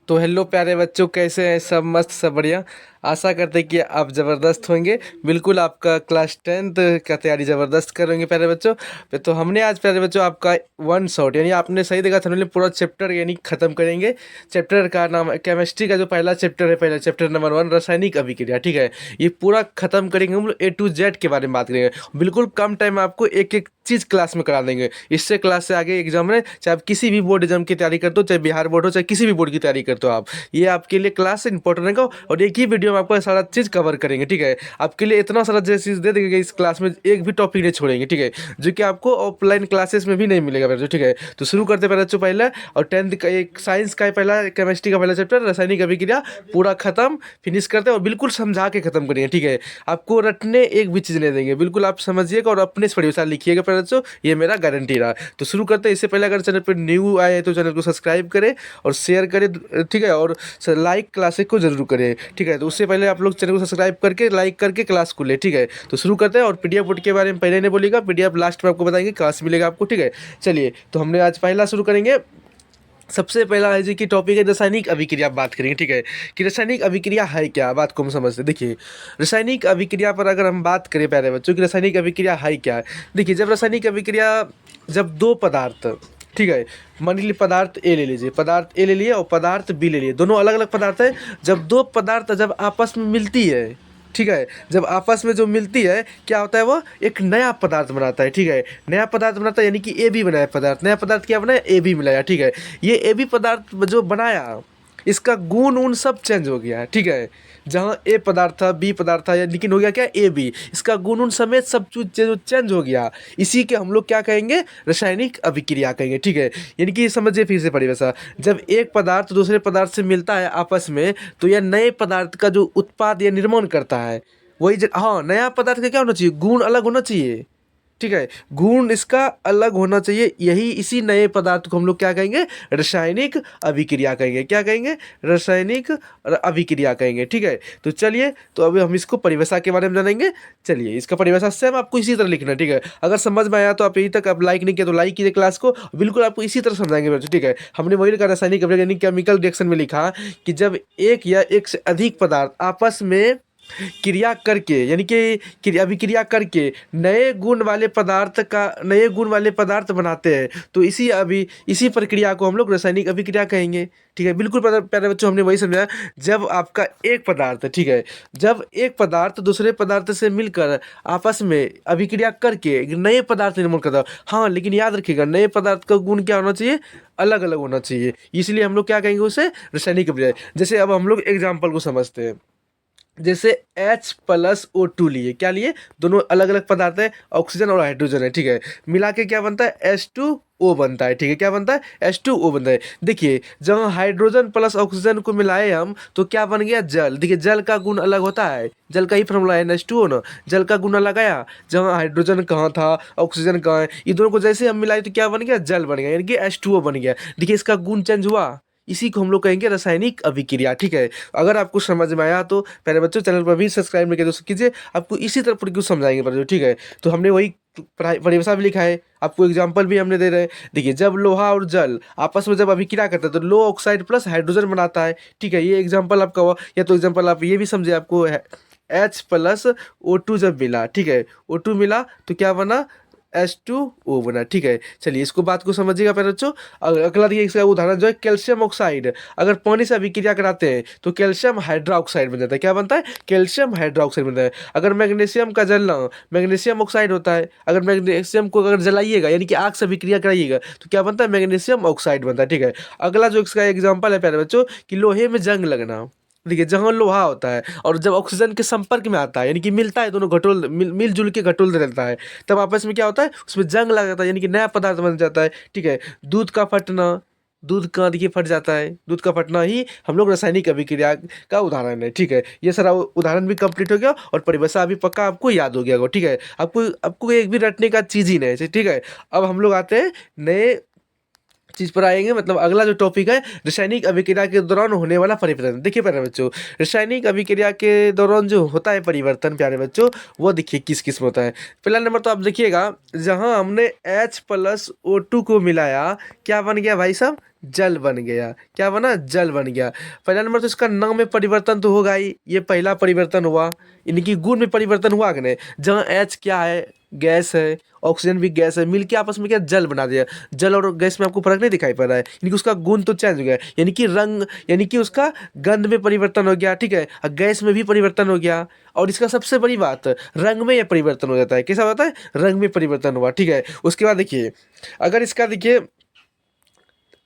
तो हेलो प्यारे बच्चों, कैसे हैं? सब मस्त, सब बढ़िया। आशा करते हैं कि आप ज़बरदस्त होंगे। बिल्कुल आपका क्लास 10th का तैयारी ज़बरदस्त करेंगे प्यारे बच्चों। तो हमने आज प्यारे बच्चों आपका वन शॉट यानी आपने सही देखा था, हमने पूरा चैप्टर यानी ख़त्म करेंगे। चैप्टर का नाम है केमिस्ट्री का जो पहला चैप्टर है, पहला चैप्टर नंबर 1 रासायनिक अभिक्रिया। ठीक है, ये पूरा ख़त्म करेंगे हम लोग। A to Z के बारे में बात करेंगे। बिल्कुल कम टाइम में आपको एक एक चीज़ क्लास में करा देंगे। इससे क्लास से आगे एग्जाम में, चाहे आप किसी भी बोर्ड एग्जाम की तैयारी करते हो, चाहे बिहार बोर्ड हो, चाहे किसी भी बोर्ड की तैयारी करते हो आप, ये आपके लिए क्लास इंपॉर्टेंट रहेगा। और एक ही वीडियो में आपको सारा चीज़ कवर करेंगे। ठीक है, आपके लिए इतना सारा चीज़ दे देंगे कि इस क्लास में एक भी टॉपिक नहीं छोड़ेंगे। ठीक है, जो कि आपको ऑफलाइन क्लासेस में भी नहीं मिलेगा बच्चों। ठीक है, तो शुरू करते हैं बच्चों पहले। और 10th का एक साइंस का पहला, केमिस्ट्री का पहला चैप्टर रासायनिक अभिक्रिया पूरा खत्म, फिनिश करते हैं और बिल्कुल समझा के खत्म करेंगे। ठीक है, आपको रटने एक भी चीज़ नहीं देंगे, बिल्कुल आप समझिएगा और अपने से परिभाषा लिखिएगा पहले बच्चों, ये मेरा गारंटी रहा। तो शुरू करते हैं। इससे पहले अगर चैनल पर न्यू आए तो चैनल को सब्सक्राइब करें और शेयर करें। ठीक है, और लाइक क्लासेस को जरूर करें। ठीक है, तो उससे पहले आप लोग चैनल को सब्सक्राइब करके लाइक करके क्लास को ले। ठीक है, तो शुरू करते हैं। और पीडीएफ बोर्ड के बारे में पहले नहीं बोलेगा, पीडीएफ लास्ट में आपको बताएंगे, क्लास मिलेगा आपको। ठीक है, चलिए तो हमने आज पहला शुरू करेंगे। सबसे पहला है जी कि टॉपिक है रासायनिक अभिक्रिया। बात करेंगे। ठीक है, कि रासायनिक अभिक्रिया है क्या, बात को हम समझते हैं। देखिए, रासायनिक अभिक्रिया पर अगर हम बात करें प्यारे बच्चों कि रासायनिक अभिक्रिया है क्या। देखिए, जब रासायनिक अभिक्रिया, जब दो पदार्थ, ठीक है, मान लीजिए पदार्थ ए ले लीजिए, पदार्थ ए ले लिए और पदार्थ बी ले लिए, दोनों अलग अलग पदार्थ है। जब दो पदार्थ जब आपस में मिलती है, ठीक है, जब आपस में जो मिलती है क्या होता है, वो एक नया पदार्थ बनाता है। ठीक है, नया पदार्थ बनाता है, यानी कि ए बी बनाया पदार्थ, नया पदार्थ क्या बनाया, ए बी मिलाया। ठीक है, ये ए बी पदार्थ जो बनाया, इसका गुण उन सब चेंज हो गया है। ठीक है, जहाँ ए पदार्थ था, बी पदार्थ था, लेकिन हो गया क्या, ए बी, इसका गुण उन समेत सब चीज चेंज हो गया। इसी के हम लोग क्या कहेंगे, रासायनिक अभिक्रिया कहेंगे। ठीक है, यानी कि समझिए फिर से परिभाषा, जब एक पदार्थ दूसरे पदार्थ से मिलता है आपस में, तो यह नए पदार्थ का जो उत्पाद या निर्माण करता है, वही हाँ, नया पदार्थ का क्या होना चाहिए, गुण अलग होना चाहिए। ठीक है, गुण इसका अलग होना चाहिए। यही इसी नए पदार्थ को हम लोग क्या कहेंगे, रासायनिक अभिक्रिया कहेंगे। क्या कहेंगे, रासायनिक अभिक्रिया कहेंगे। ठीक है, तो चलिए, तो अभी हम इसको परिभाषा के बारे में जानेंगे। चलिए, इसका परिभाषा सेम आपको इसी तरह लिखना है। ठीक है, अगर समझ में आया तो आप यही तक आप लाइक नहीं किया तो लाइक कीजिए क्लास को, बिल्कुल आपको इसी तरह समझाएंगे बच्चों। ठीक है, हमने वही लिखा, रासायनिक अभिक्रिया यानी केमिकल रिएक्शन में लिखा कि जब एक या एक से अधिक पदार्थ आपस में क्रिया करके, यानी कि अभिक्रिया करके नए गुण वाले पदार्थ बनाते हैं, तो इसी प्रक्रिया को हम लोग रासायनिक अभिक्रिया कहेंगे। ठीक है, बिल्कुल प्यारे बच्चों, हमने वही समझाया। जब आपका एक पदार्थ, ठीक है, जब एक पदार्थ दूसरे पदार्थ से मिलकर आपस में अभिक्रिया करके एक नए पदार्थ निर्माण करता है, हाँ, लेकिन याद रखिएगा, नए पदार्थ का गुण क्या होना चाहिए, अलग अलग होना चाहिए। इसलिए हम लोग क्या कहेंगे उसे, रासायनिक अभिक्रिया। जैसे अब हम लोग एग्जाम्पल को समझते हैं। जैसे H+O2 लिए, क्या लिए, दोनों अलग अलग पदार्थ है, ऑक्सीजन और हाइड्रोजन है। ठीक है, मिला के क्या बनता है, H2O बनता है। ठीक है, क्या बनता है, H2O बनता है। देखिए, जब हाइड्रोजन प्लस ऑक्सीजन को मिलाए हम, तो क्या बन गया, जल। देखिए, जल का गुण अलग होता है, जल का ही फॉर्मूला है H2O ना, जल का गुण अलग आया। जहाँ हाइड्रोजन कहाँ था, ऑक्सीजन कहाँ है, ये दोनों को जैसे हम मिलाए तो क्या बन गया, जल बन गया, यानी कि H2O बन गया। देखिए, इसका गुण चेंज हुआ, इसी को हम लोग कहेंगे रासायनिक अभिक्रिया। ठीक है, अगर आपको समझ में आया तो पहले बच्चों चैनल पर भी सब्सक्राइब नहीं किया तो कीजिए, आपको इसी तरह पर क्यों समझाएंगे बच्चों। ठीक है, तो हमने वही परिभाषा भी लिखा है, आपको एग्जाम्पल भी हमने दे रहे हैं। देखिए, जब लोहा और जल आपस में जब अभिक्रिया करता है तो लो ऑक्साइड प्लस हाइड्रोजन बनाता है। ठीक है, ये एग्जाम्पल आपका हुआ। या तो एग्जाम्पल आप ये भी समझे, आपको H+O2 जब मिला, ठीक है, O2 मिला तो क्या बना, H2O बना। ठीक है, चलिए इसको बात को समझिएगा पहले बच्चों। अगला देखिए, इसका उदाहरण जो है कैल्शियम ऑक्साइड, अगर पानी से अभिक्रिया कराते हैं तो कैल्शियम हाइड्रोक्साइड बन जाता है। क्या बनता है, कैल्शियम हाइड्रोक्साइड बनता है। अगर मैग्नीशियम का जलना, मैग्नीशियम ऑक्साइड होता है। अगर मैग्नीशियम को अगर जलाइएगा, यानी कि आग से अभिक्रिया कराइएगा, तो क्या बनता है, मैग्नीशियम ऑक्साइड बनता है। ठीक है, अगला जो इसका एग्जाम्पल है प्यारे बच्चों, कि लोहे में जंग लगना। देखिए, जहाँ लोहा होता है और जब ऑक्सीजन के संपर्क में आता है, यानी कि मिलता है, दोनों मिलजुल के घटोल रहता है, तब आपस में क्या होता है, उसमें जंग लग जाता है, यानी कि नया पदार्थ बन जाता है। ठीक है, दूध का फटना, दूध का देखिए फट जाता है, दूध का फटना ही हम लोग रासायनिक अभिक्रिया का उदाहरण है। ठीक है, ये सारा उदाहरण भी कंप्लीट हो गया और परिभाषा अभी पक्का आपको याद हो गया होगा। ठीक है, आपको आपको एक भी रटने का चीज़ ही नहीं है। ठीक है, अब हम लोग आते हैं नए चीज़ पर आएंगे, मतलब अगला जो टॉपिक है रासायनिक अभिक्रिया के दौरान होने वाला परिवर्तन। देखिए प्यारे बच्चों, रासायनिक अभिक्रिया के दौरान जो होता है परिवर्तन प्यारे बच्चों, वो देखिए किस किस में होता है। पहला नंबर तो आप देखिएगा, जहाँ हमने H+O2 को मिलाया, क्या बन गया भाई साहब, जल बन गया। क्या बना, जल बन गया। पहला नंबर तो इसका नाम में परिवर्तन तो होगा ही, ये पहला परिवर्तन हुआ। इनकी गुण में परिवर्तन हुआ कि नहीं, जहाँ H क्या है, गैस है, ऑक्सीजन भी गैस है, मिलके आपस में क्या जल बना दिया। जल और गैस में आपको फर्क नहीं दिखाई पड़ रहा है, यानी कि उसका गुण तो चेंज हो गया, यानी कि रंग, यानी कि उसका गंध में परिवर्तन हो गया, ठीक है, और गैस में भी परिवर्तन हो गया। और इसका सबसे बड़ी बात, रंग में यह परिवर्तन हो जाता है। कैसा होता है, रंग में परिवर्तन हुआ, ठीक है। उसके बाद देखिए, अगर इसका देखिए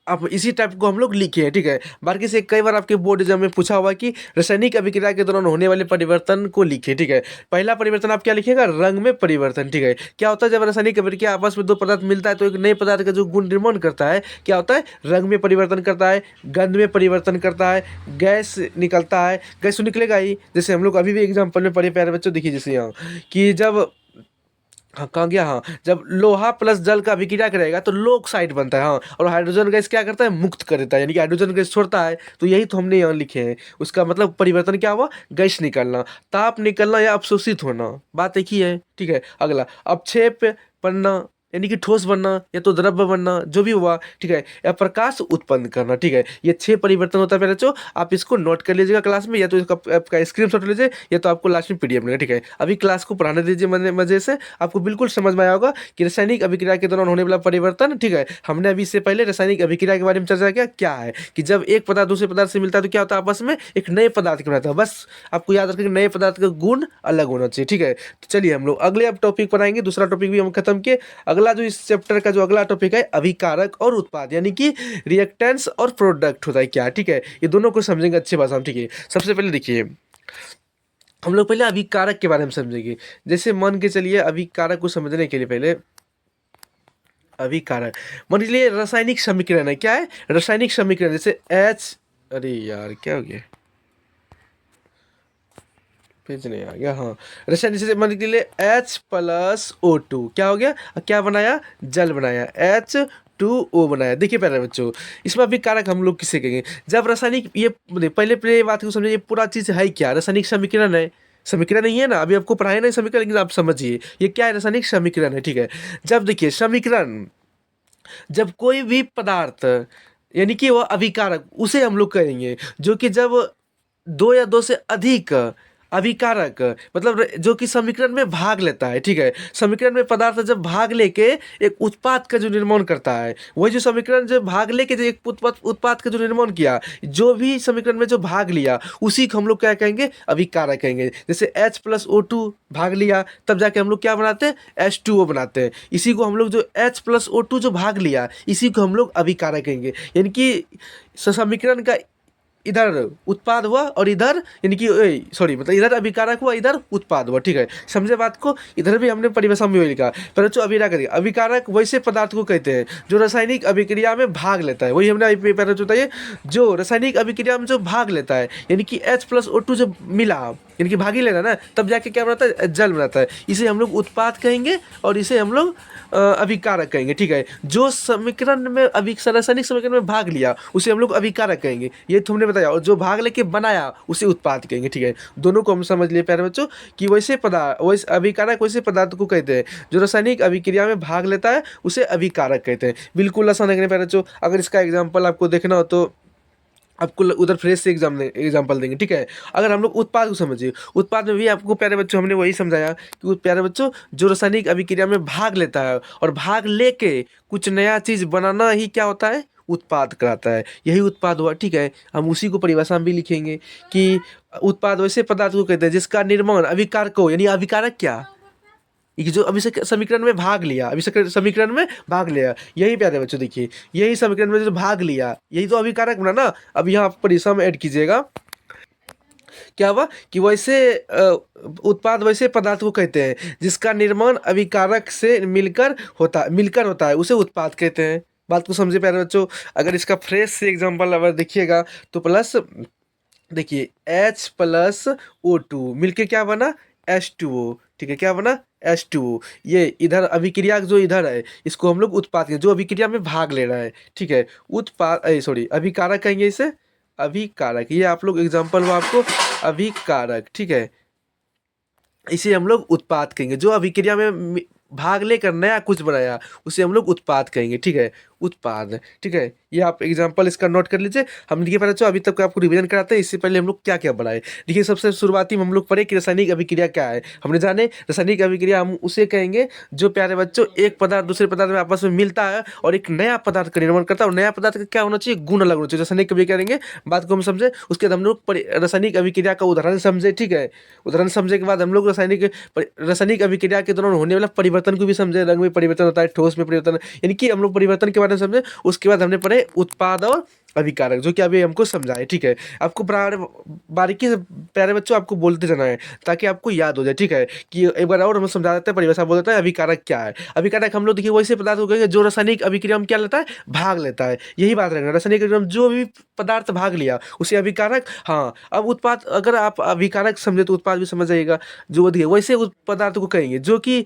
आप इसी टाइप को हम लोग लिखे हैं, ठीक है। बाकी से कई बार आपके बोर्ड एग्जाम में पूछा हुआ कि रासायनिक अभिक्रिया के दौरान होने वाले परिवर्तन को लिखे, ठीक है। पहला परिवर्तन आप क्या लिखिएगा, रंग में परिवर्तन, ठीक है। क्या होता है, जब रासायनिक अभिक्रिया आपस में दो पदार्थ मिलता है तो एक नए पदार्थ का जो गुण निर्माण करता है, क्या होता है, रंग में परिवर्तन करता है, गंध में परिवर्तन करता है, गैस निकलता है। गैस तो निकलेगा ही, जैसे हम लोग अभी भी एग्जाम्पल में पढ़े प्यारे बच्चों, देखिए जैसे यहाँ कि जब, हाँ कहाँ गया, हाँ, जब लोहा प्लस जल का अभिक्रिया करेगा तो लो ऑक्साइड बनता है, हाँ, और हाइड्रोजन गैस क्या करता है, मुक्त कर देता है, यानी कि हाइड्रोजन गैस छोड़ता है। तो यही तो हमने यहाँ लिखे हैं, उसका मतलब परिवर्तन क्या हुआ, गैस निकलना, ताप निकलना या अवशोषित होना, बात एक ही है, ठीक है। अगला अपक्षेप बनना, यानी कि ठोस बनना या तो द्रव्य बनना, जो भी हुआ, ठीक है, या प्रकाश उत्पन्न करना, ठीक है। ये 6 परिवर्तन होता है मेरे बच्चों, आप इसको नोट कर लीजिएगा क्लास में, या तो इसका आपका स्क्रीनशॉट लीजिए, या तो आपको लास्ट में पीडीएफ मिलेगा, ठीक है। अभी क्लास को पढ़ाने दीजिए मजे से, आपको बिल्कुल समझ में आया होगा कि रासायनिक अभिक्रिया के दौरान होने वाला परिवर्तन, ठीक है। हमने अभी इससे पहले रासायनिक अभिक्रिया के बारे में चर्चा किया, क्या है कि जब एक पदार्थ दूसरे पदार्थ से मिलता है तो क्या होता है, आपस में एक नए पदार्थ बनाता है। बस आपको याद रखें, नए पदार्थ का गुण अलग होना चाहिए, ठीक है। तो चलिए हम लोग अगले अब टॉपिक पर आएंगे, दूसरा टॉपिक भी हम खत्म किए। अगला जो इस चैप्टर का जो अगला टॉपिक है, अभिकारक और उत्पाद, यानी कि रिएक्टेंट्स और प्रोडक्ट होता है क्या, ठीक है। ये दोनों को समझेंगे अच्छी भाषा में, ठीक है। सबसे पहले देखिए, हम लोग पहले अभिकारक के बारे में समझेंगे। जैसे मान के चलिए, अभिकारक को समझने के लिए पहले अभिकारक मान लीजिए रासायनिक समीकरण है, क्या है, रासायनिक समीकरण, जैसे एच, अरे यार क्या हो गया, पेज नहीं आ गया, हाँ। रासायनिक जैसे मान लीजिए H+O2 क्या हो गया, क्या बनाया, जल बनाया, H2O बनाया। देखिए पहले बच्चों, इसमें अभी कारक हम लोग किसे कहेंगे, जब रासायनिक, ये पहले पहले बात को समझिए, ये पूरा चीज़ है क्या, रासायनिक समीकरण है, समीकरण नहीं है ना, अभी आपको पढ़ाया नहीं समीकरण, लेकिन आप समझिए ये क्या है, रासायनिक समीकरण है, ठीक है। जब देखिए समीकरण, जब कोई भी पदार्थ, यानी कि वह अभिकारक, उसे हम लोग कहेंगे, जो कि जब दो या दो से अधिक अभिकारक, मतलब जो कि समीकरण में भाग लेता है, ठीक है। समीकरण में पदार्थ जब भाग लेके एक उत्पाद का जो निर्माण करता है, वही जो समीकरण जब भाग लेके जो एक उत्पाद का जो निर्माण किया, जो भी समीकरण में जो भाग लिया, उसी को हम लोग क्या कहेंगे, अभिकारक कहेंगे। जैसे H+O2 भाग लिया, तब जाके हम लोग क्या बनाते हैं, H2O बनाते हैं। इसी को हम लोग जो H+O2 जो भाग लिया, इसी को हम लोग अभिकारक कहेंगे, यानी कि समीकरण का इधर उत्पाद हुआ और इधर, यानी कि सॉरी, मतलब इधर अभिकारक हुआ, इधर उत्पाद हुआ, ठीक है। समझे बात को, इधर भी हमने परिभाषा में वही लिखा। पर जो अभिकारक, अभिकारक वैसे पदार्थ को कहते हैं जो रासायनिक अभिक्रिया में भाग लेता है, वही हमने पहले बताइए, जो रासायनिक अभिक्रिया में जो भाग लेता है, यानी कि H+O2 जब मिला, यानी कि भाग ही लेना ना, तब जाके क्या बनाता है, जल बनाता है। इसे हम लोग उत्पाद कहेंगे और इसे हम लोग अभिकारक कहेंगे, ठीक है। जो समीकरण में रासायनिक समीकरण में भाग लिया, उसे हम लोग अभिकारक कहेंगे, ये तुमने बताया। और जो भाग लेके बनाया, उसे उत्पाद कहेंगे, ठीक है। दोनों को हम समझ लिए प्यारे बच्चों, कि वैसे पदार्थ, वैसे अभिकारक वैसे पदार्थ को कहते हैं जो रासायनिक अभिक्रिया में भाग लेता है, उसे अभिकारक कहते हैं। बिल्कुल आसान है प्यारे बच्चों। अगर इसका एग्जाम्पल आपको देखना हो तो आपको उधर फ्रेश से एग्जाम्पल देंगे, ठीक है। अगर हम लोग उत्पाद को समझिए, उत्पाद में भी आपको प्यारे बच्चों हमने वही समझाया कि प्यारे बच्चों, जो रासायनिक अभिक्रिया में भाग लेता है और भाग लेके कुछ नया चीज़ बनाना ही क्या होता है, उत्पाद कराता है। यही उत्पाद हुआ, ठीक है। हम उसी को परिभाषा में भी लिखेंगे कि उत्पाद वैसे पदार्थ को कहते हैं जिसका निर्माण अभिकारक हो, यानी अभिकारक क्या, ये जो अभी समीकरण में भाग लिया, अभी समीकरण में भाग लिया, यही प्यारे बच्चों देखिए, यही समीकरण में जो भाग लिया, यही तो अभिकारक बना ना। अब यहाँ परिभाषा में ऐड कीजिएगा, क्या हुआ कि वैसे उत्पाद वैसे पदार्थ को कहते हैं जिसका निर्माण अभिकारक से मिलकर होता है, उसे उत्पाद कहते हैं। बात को समझे प्यारे बच्चों। अगर इसका फ्रेश से एग्जाम्पल अगर देखिएगा तो प्लस, देखिए H+O2 मिलके क्या बना, H2O, ठीक है, क्या बना H2O। ये इधर अभिक्रिया जो इधर है इसको हम लोग उत्पाद कहेंगे, जो अभिक्रिया में भाग ले रहा है, ठीक है, उत्पाद सॉरी अभिकारक कहेंगे इसे, अभिकारक। ये आप लोग एग्जाम्पल में आपको अभिकारक, ठीक है, इसे हम लोग उत्पाद कहेंगे। जो अभिक्रिया में भाग लेकर नया कुछ बनाया उसे हम लोग उत्पाद कहेंगे, ठीक है, उत्पाद, ठीक है। ये आप एग्जांपल इसका नोट कर लीजिए। हम देखिए पहले अभी तक आपको रिवीजन कराते हैं, इससे पहले हम लोग क्या क्या बनाए। देखिए सबसे शुरुआती में हम लोग पढ़े कि रासायनिक अभिक्रिया क्या है। हमने जाने रासायनिक अभिक्रिया हम उसे कहेंगे जो प्यारे बच्चों एक पदार्थ दूसरे पदार्थ में आपस में मिलता है और एक नया पदार्थ का निर्माण करता है, और नया पदार्थ का क्या होना चाहिए, गुण अलग होना चाहिए। रासायनिक अभिक्रिया करेंगे, बात को हम समझे, उसके बाद हम लोग रासायनिक अभिक्रिया का उदाहरण समझे, ठीक है। उदाहरण समझे के बाद हम लोग रासायनिक अभिक्रिया के दौरान होने वाला परिवर्तन को भी समझे। रंग में परिवर्तन होता है, ठोस में परिवर्तन, यानी कि हम लोग परिवर्तन के बारे में समझे। उसके बाद हमने पढ़े उत्पाद और अभिकारक, जो कि अभी हमको समझाए, ठीक है। आपको बारीकी से प्यारे बच्चों आपको बोलते जाना है ताकि आपको याद हो जाए, ठीक है। कि एक बार और हम समझा देते हैं, परिभाषा बोल देते हैं अभिकारक क्या है। अभिकारक हम लोग देखिए वैसे पदार्थ को कहेंगे जो रासायनिक अभिक्रिया में क्या लेता है, भाग लेता है। यही बात रखना, रासायनिक अभिक्रिया में जो भी पदार्थ भाग लिया उसे अभिकारक। हाँ, अब उत्पाद, अगर आप अभिकारक समझे तो उत्पाद भी समझ जाइएगा। जो देखिए वैसे पदार्थ को कहेंगे जो कि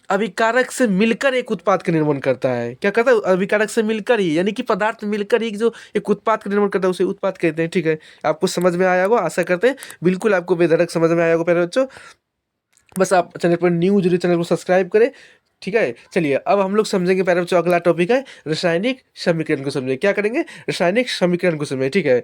अभिकारक से मिलकर एक उत्पाद का निर्माण करता है। क्या करता है, अभिकारक से मिलकर ही, यानी कि पदार्थ मिलकर ही जो एक उत्पाद का निर्माण करता है उसे उत्पाद कहते हैं, ठीक है। आपको समझ में आया होगा, आशा करते हैं बिल्कुल आपको बेधड़क समझ में आया होगा प्यारे बच्चों। बस आप चैनल पर न्यू जरूर चैनल को सब्सक्राइब करें, ठीक है। चलिए अब हम लोग समझेंगे प्यारे बच्चों, अगला टॉपिक है रासायनिक समीकरण को समझे। क्या करेंगे, रासायनिक समीकरण को समझे, ठीक है।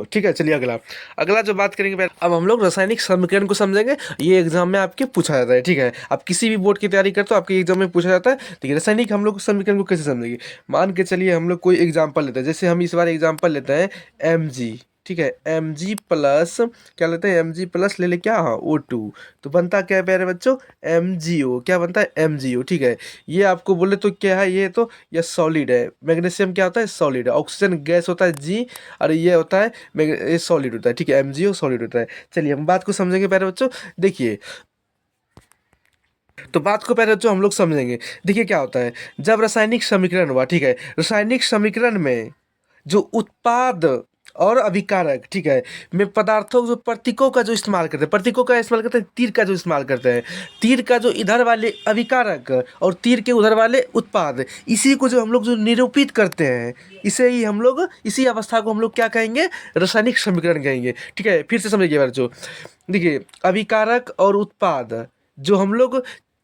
ठीक है, चलिए अगला अगला जो बात करेंगे अब हम लोग रासायनिक समीकरण को समझेंगे। ये एग्जाम में आपके पूछा जाता है, ठीक है। आप किसी भी बोर्ड की तैयारी करते हो आपके एग्जाम में पूछा जाता है, ठीक है। रासायनिक हम लोग समीकरण को कैसे समझेंगे, मान के चलिए हम लोग कोई एग्जाम्पल लेते हैं। जैसे हम इस बार एग्जाम्पल लेते हैं Mg, ठीक है, Mg प्लस, क्या लेते हैं, Mg प्लस ले ले क्या, हाँ O2, तो बनता क्या है प्यारे बच्चों, MgO। क्या बनता है, MgO, ठीक है। ये आपको बोले तो क्या है, ये तो ये सॉलिड है। मैग्नीशियम क्या होता है, सॉलिड है। ऑक्सीजन गैस होता है G, और ये होता है ये सॉलिड होता है, ठीक है। MgO सॉलिड होता है। चलिए हम बात को समझेंगे प्यारे बच्चों। देखिए तो बात को पहले बच्चों हम लोग समझेंगे। देखिए क्या होता है, जब रासायनिक समीकरण हुआ, ठीक है, रासायनिक समीकरण में जो उत्पाद और अभिकारक, ठीक है, में पदार्थों जो प्रतीकों का जो इस्तेमाल करते हैं, प्रतीकों का इस्तेमाल करते हैं, तीर का जो इस्तेमाल करते हैं, तीर का जो इधर वाले अभिकारक और तीर के उधर वाले उत्पाद, इसी को जो हम लोग जो निरूपित करते हैं, इसे ही हम लोग, इसी अवस्था को हम लोग क्या कहेंगे, रासायनिक समीकरण कहेंगे, ठीक है। फिर से समझिए बच्चों, देखिए अभिकारक और उत्पाद जो हम लोग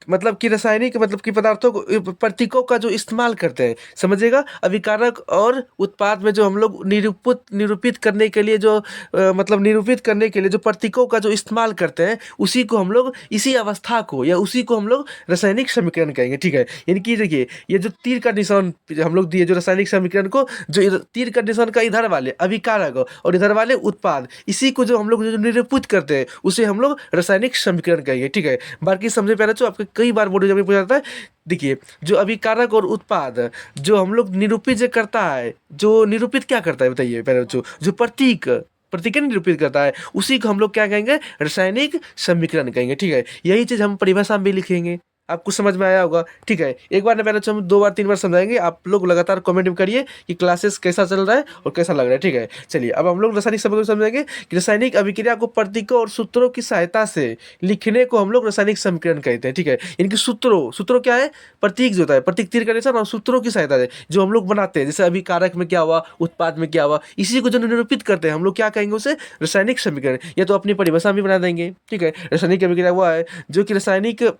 मतलब कि रासायनिक मतलब कि पदार्थों को प्रतीकों का जो इस्तेमाल करते हैं, समझिएगा। अभिकारक और उत्पाद में जो हम लोग निरूपित करने के लिए जो मतलब निरूपित करने के लिए जो प्रतीकों का जो इस्तेमाल करते हैं, उसी को हम लोग, इसी अवस्था को या उसी को हम लोग रासायनिक समीकरण कहेंगे, ठीक है। यानी कि देखिए ये जो तीर का निशान हम लोग दिए, जो रासायनिक समीकरण को, जो तीर का निशान का इधर वाले अभिकारक और इधर वाले उत्पाद, इसी को जो हम लोग जो निरूपित करते हैं उसे हम लोग रासायनिक समीकरण कहेंगे, ठीक है। बाकी समझे प्यारे बच्चों, आपके कई बार बोर्ड एग्जाम में पूछा जाता है। देखिए जो अभिकारक और उत्पाद जो हम लोग निरूपित जो करता है, जो निरूपित क्या करता है बताइए प्यारे बच्चों, जो प्रतीक निरूपित करता है, उसी को हम लोग क्या कहेंगे, रासायनिक समीकरण कहेंगे, ठीक है। यही चीज हम परिभाषा में भी लिखेंगे। आपको समझ में आया होगा, ठीक है। एक बार ना पहले हम 2 बार 3 बार समझाएंगे। आप लोग लगातार कमेंट में करिए कि क्लासेस कैसा चल रहा है और कैसा लग रहा है, ठीक है। चलिए अब हम लोग रासायनिक समीकरण समझेंगे कि रासायनिक अभिक्रिया को प्रतीकों और सूत्रों की सहायता से लिखने को हम लोग रासायनिक समीकरण कहते हैं, ठीक है। इनकी सूत्रों क्या है, प्रतीक जो होता है, प्रतीक तीर का निशान, और सूत्रों की सहायता से जो हम लोग बनाते हैं, जैसे अभिकारक में क्या हुआ, उत्पाद में क्या हुआ, इसी को जो निरूपित करते हैं हम लोग क्या कहेंगे, उसे रासायनिक समीकरण, या तो अपनी परिभाषा भी बना देंगे, ठीक है। रासायनिक अभिक्रिया हुआ है जो कि रासायनिक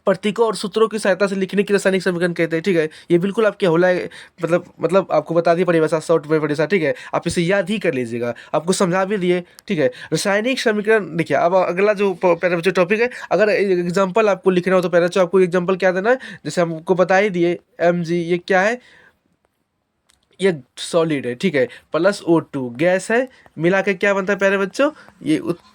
प्रतीकों और सूत्रों की सहायता से लिखने की रासायनिक समीकरण कहते हैं, ठीक है। ये बिल्कुल आपके होला है, मतलब आपको बता दी परिभाषा, शॉर्ट में परिभाषा, ठीक है। आप इसे याद ही कर लीजिएगा, आपको समझा भी दिए, ठीक है। रासायनिक समीकरण देखिए। अब अगला जो पहले जो टॉपिक है, अगर एग्जाम्पल आपको लिखना हो तो पहले आपको एग्जाम्पल क्या देना है, जैसे हमको बता ही दिए Mg, ये क्या है, ये सॉलिड है, ठीक है, प्लस O2 गैस है, मिला के क्या बनता है प्यारे बच्चों,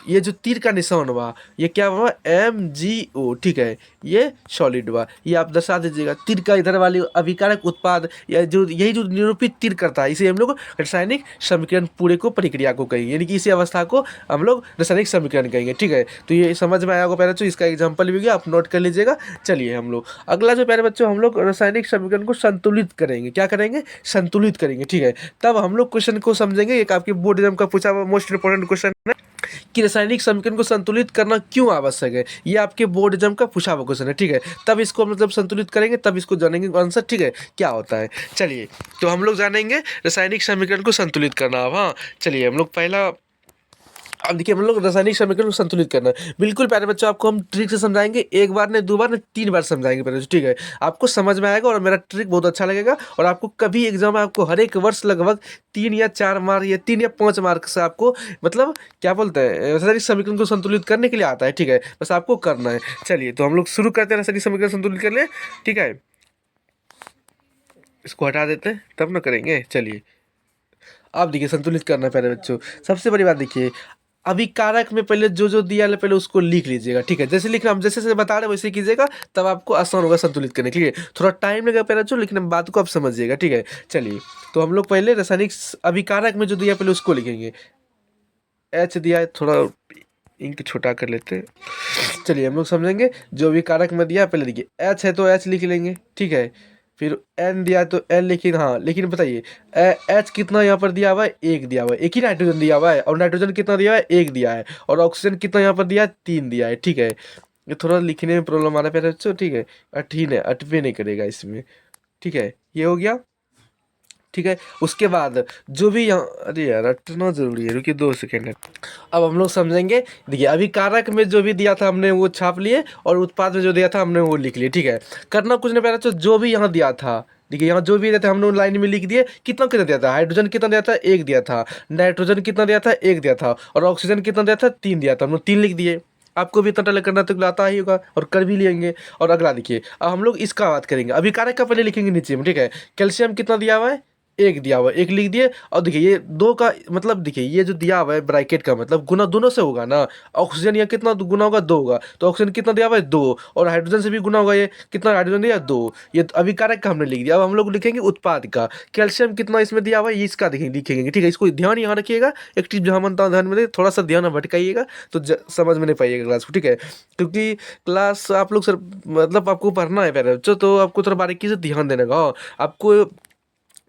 ये जो तीर का निशान हुआ ये क्या हुआ, MgO, ठीक है, ये सॉलिड हुआ। ये आप दर्शा दीजिएगा, तीर का इधर वाली अभिकारक उत्पाद या जो यही जो निरूपित तीर करता है, इसे हम लोग रासायनिक समीकरण पूरे को प्रक्रिया को कहेंगे, यानी कि इसी अवस्था को हम लोग रासायनिक समीकरण कहेंगे, ठीक है। तो ये समझ में आया होगा प्यारे बच्चों, इसका एग्जाम्पल भी गया, आप नोट कर लीजिएगा। चलिए हम लोग अगला जो प्यारे बच्चों, हम लोग रासायनिक समीकरण को संतुलित करेंगे। क्या करेंगे, संतुलित संतुलित करेंगे, ठीक है। तब हम लोग क्वेश्चन को समझेंगे। एक आपके बोर्ड एग्जाम का पूछा हुआ मोस्ट इंपॉर्टेंट क्वेश्चन है कि रासायनिक समीकरण को संतुलित करना क्यों आवश्यक है। ये आपके बोर्ड एग्जाम का पूछा हुआ क्वेश्चन है, ठीक है। तब इसको मतलब संतुलित करेंगे, तब इसको जानेंगे आंसर, ठीक है, क्या होता है। चलिए, तो हम लोग जानेंगे रासायनिक समीकरण को संतुलित करना। अब हाँ, चलिए हम लोग पहला, अब देखिए हम लोग रासायनिक समीकरण को संतुलित करना है। बिल्कुल प्यारे बच्चों, आपको हम ट्रिक से समझाएंगे, एक बार नहीं, दो बार नहीं, 3 बार समझाएंगे प्यारे बच्चों, ठीक है। आपको समझ में आएगा और मेरा ट्रिक बहुत अच्छा लगेगा। और आपको कभी एग्जाम में आपको हर एक वर्ष लगभग 3 या 4 मार्क या 3 या 5 मार्क से आपको मतलब क्या बोलते हैं, रासायनिक समीकरण को संतुलित करने के लिए आता है, ठीक है। बस आपको करना है। चलिए, तो हम लोग शुरू करते हैं रासायनिक समीकरण संतुलित करने, ठीक है। इसको हटा देते हैं, तब ना करेंगे। चलिए, अब देखिए संतुलित करना है प्यारे बच्चों। सबसे बड़ी बात देखिए, अभी कारक में पहले जो जो दिया है पहले उसको लिख लीजिएगा, ठीक है। जैसे लिखना हम जैसे बता रहे हैं वैसे कीजिएगा, तब आपको आसान होगा संतुलित करने के लिए। थोड़ा टाइम लगेगा प्यारे बच्चों, लेकिन बात को आप समझिएगा, ठीक है। चलिए, तो हम लोग पहले रासायनिक अभिकारक में जो दिया पहले उसको लिखेंगे। एच दिया है, थोड़ा इंक छोटा कर लेते हैं। चलिए हम लोग समझेंगे। जो भी कारक में दिया पहले देखिए, एच है तो एच लिख लेंगे, ठीक है। फिर एन दिया है तो एन लिखेंगे, हाँ। लेकिन बताइए एच कितना यहाँ पर दिया हुआ है, 1 दिया हुआ है, एक ही नाइट्रोजन दिया हुआ है। और नाइट्रोजन कितना दिया हुआ है, 1 दिया है। और ऑक्सीजन कितना यहाँ पर दिया है, 3 दिया है, ठीक है। ये थोड़ा लिखने में प्रॉब्लम आ रहा है बच्चों, ठीक है। अठीन है, अटवे नहीं करेगा इसमें, ठीक है। ये हो गया, ठीक है। उसके बाद जो भी यहाँ, अरे यार रटना जरूरी है, रुकिए 2 सेकेंड। अब हम लोग समझेंगे। देखिए अभी कारक में जो भी दिया था हमने वो छाप लिए, और उत्पाद में जो दिया था हमने वो लिख लिए, ठीक है। करना कुछ नहीं, पहले तो जो भी यहाँ दिया था, देखिए यहाँ जो भी दिया था हमने लाइन में लिख दिए। कितना कितना दिया था, हाइड्रोजन कितना दिया था, 1 दिया था। नाइट्रोजन कितना दिया था, 1 दिया था। और ऑक्सीजन कितना दिया था, 3 दिया था। हमने 3 लिख दिए। आपको भी इतना टैलेंट करना तो आता ही होगा और कर भी लेंगे। और अगला देखिए, अब हम लोग इसका बात करेंगे। अभी कारक का पहले लिखेंगे नीचे में, ठीक है। कैल्शियम कितना दिया हुआ है, 1 दिया हुआ है, 1 लिख दिए। और देखिए ये 2 का मतलब, देखिए ये जो दिया हुआ है ब्रैकेट का मतलब गुना दोनों से होगा ना। ऑक्सीजन यहाँ कितना गुना होगा, 2 होगा। तो ऑक्सीजन कितना दिया हुआ है, 2। और हाइड्रोजन से भी गुना होगा, ये कितना हाइड्रोजन दिया, 2। ये तो अभी कारक का हमने लिख दिया। अब हम लोग लिखेंगे उत्पाद का। कैल्शियम कितना इसमें दिया हुआ है, ये इसका लिखेंगे, ठीक है। इसको ध्यान यहाँ रखिएगा। एक चीज़ जहाँ बनता है ध्यान में, थोड़ा सा ध्यान भटकाइएगा तो समझ में नहीं पाइएगा क्लास को, ठीक है। क्योंकि क्लास आप लोग सर मतलब आपको पढ़ना है पहले बच्चों, तो आपको थोड़ा बारीकी से ध्यान देने का। आपको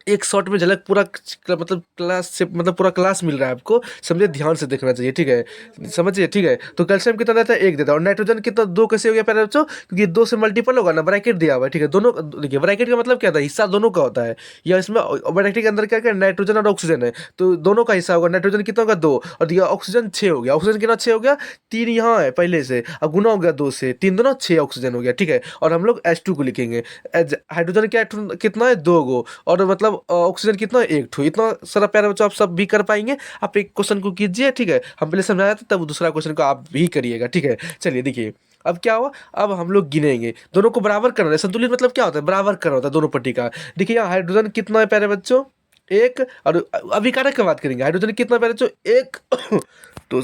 एक शॉट में झलक पूरा मतलब क्लास से मतलब पूरा क्लास मिल रहा है आपको, समझे, ध्यान से देखना चाहिए, ठीक है। समझिए, ठीक है। तो कैल्शियम कितना देता है, 1 देता है। और नाइट्रोजन कितना, 2 कैसे हो गया पहले बच्चों, क्योंकि 2 से मल्टीपल होगा ना, ब्रैकेट दिया हुआ है, ठीक है। दोनों देखिए ब्रैकेट का मतलब क्या था, हिस्सा दोनों का होता है। या इसमें ब्रैकेट के अंदर क्या क्या नाइट्रोजन और ऑक्सीजन है, तो दोनों का हिस्सा होगा। नाइट्रोजन कितना होगा, 2। और दिया ऑक्सीजन 6 हो गया। ऑक्सीजन कितना, 6 हो गया। 3 यहाँ है पहले से, अब गुना हो गया 2 से, 3 दोनों 6 ऑक्सीजन हो गया, ठीक है। और हम लोग H2 को लिखेंगे। हाइड्रोजन क्या कितना है, 2 गो। और मतलब ऑक्सीजन कितना, 1 ठो। इतना सारा प्यारे बच्चों आप सब भी कर पाएंगे। आप एक क्वेश्चन को कीजिए, ठीक है। हम पहले समझाया था, तब दूसरा क्वेश्चन को आप भी करिएगा, ठीक है। चलिए देखिए, अब क्या हुआ, अब हम लोग गिनेंगे। दोनों को बराबर करना है। संतुलित मतलब क्या होता है, बराबर करना होता है दोनों पट्टी का। देखिए यहाँ हाइड्रोजन कितना है प्यारे बच्चों, 1। और अभी कारक की बात करेंगे। हाइड्रोजन कितना है प्यारे बच्चों, 1। तो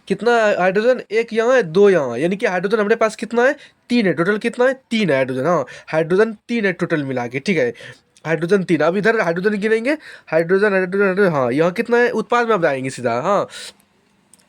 कितना हाइड्रोजन, 1 यहाँ है, 2 यहाँ है। यानी कि हाइड्रोजन हमारे पास कितना है, 3 है। टोटल कितना है, 3 है हाइड्रोजन, हाँ। हाइड्रोजन 3 है टोटल मिला के, ठीक है। हाइड्रोजन 3। अब इधर हाइड्रोजन गिनेंगे। हाइड्रोजन हाइड्रोजन हाइड्रोजन, हाँ। यहाँ कितना है, उत्पाद में अब आएंगे सीधा, हाँ।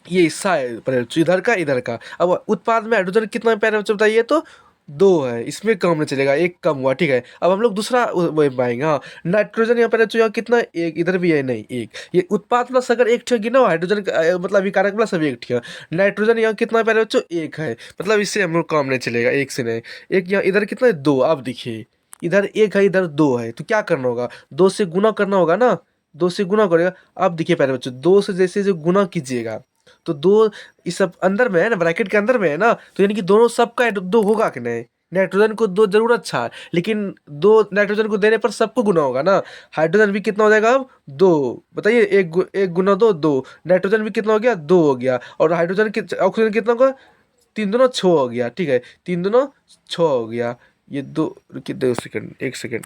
ये हिस्सा है पहले बच्चों, इधर का इधर का। अब उत्पाद में हाइड्रोजन कितना है पहले बच्चों बताइए, तो 2 है। इसमें कम नहीं चलेगा, 1 कम हुआ, ठीक है। अब हम लोग दूसरा वो पाएंगे, हाँ। नाइट्रोजन यहाँ पर बच्चों यहाँ कितना है, 1। इधर भी है नहीं, 1। ये उत्पाद प्लस अगर 1 ठे गिना, हाइड्रोजन मतलब अभिकारक प्लस सभी 1 ठे। नाइट्रोजन यहाँ कितना है पहले बच्चों, 1 है। मतलब इससे हम लोग काम नहीं चलेगा, 1 से नहीं। 1 यहाँ, इधर कितना है, 2। अब देखिए इधर 1 है, इधर 2 है, तो क्या करना होगा, 2 से गुना करना होगा ना। 2 से गुना करेगा। अब देखिए पहले बच्चों, 2 से जैसे जो गुना कीजिएगा, तो 2 इस सब अंदर में है ना, ब्रैकेट के अंदर में है ना, तो यानी कि दोनों सबका 2 होगा कि नहीं। नाइट्रोजन को 2 जरूर, अच्छा। लेकिन 2 नाइट्रोजन को देने पर सबको गुना होगा ना। हाइड्रोजन भी कितना हो जाएगा अब, 2। बताइए, 1 गुना 2, 2। नाइट्रोजन भी कितना हो गया, 2 हो गया। और हाइड्रोजन ऑक्सीजन कितना होगा, 3 दूना 6 हो गया, ठीक है। 3 दूना 6 हो गया। ये 2, रुकिए 2 सेकंड, 1 सेकंड।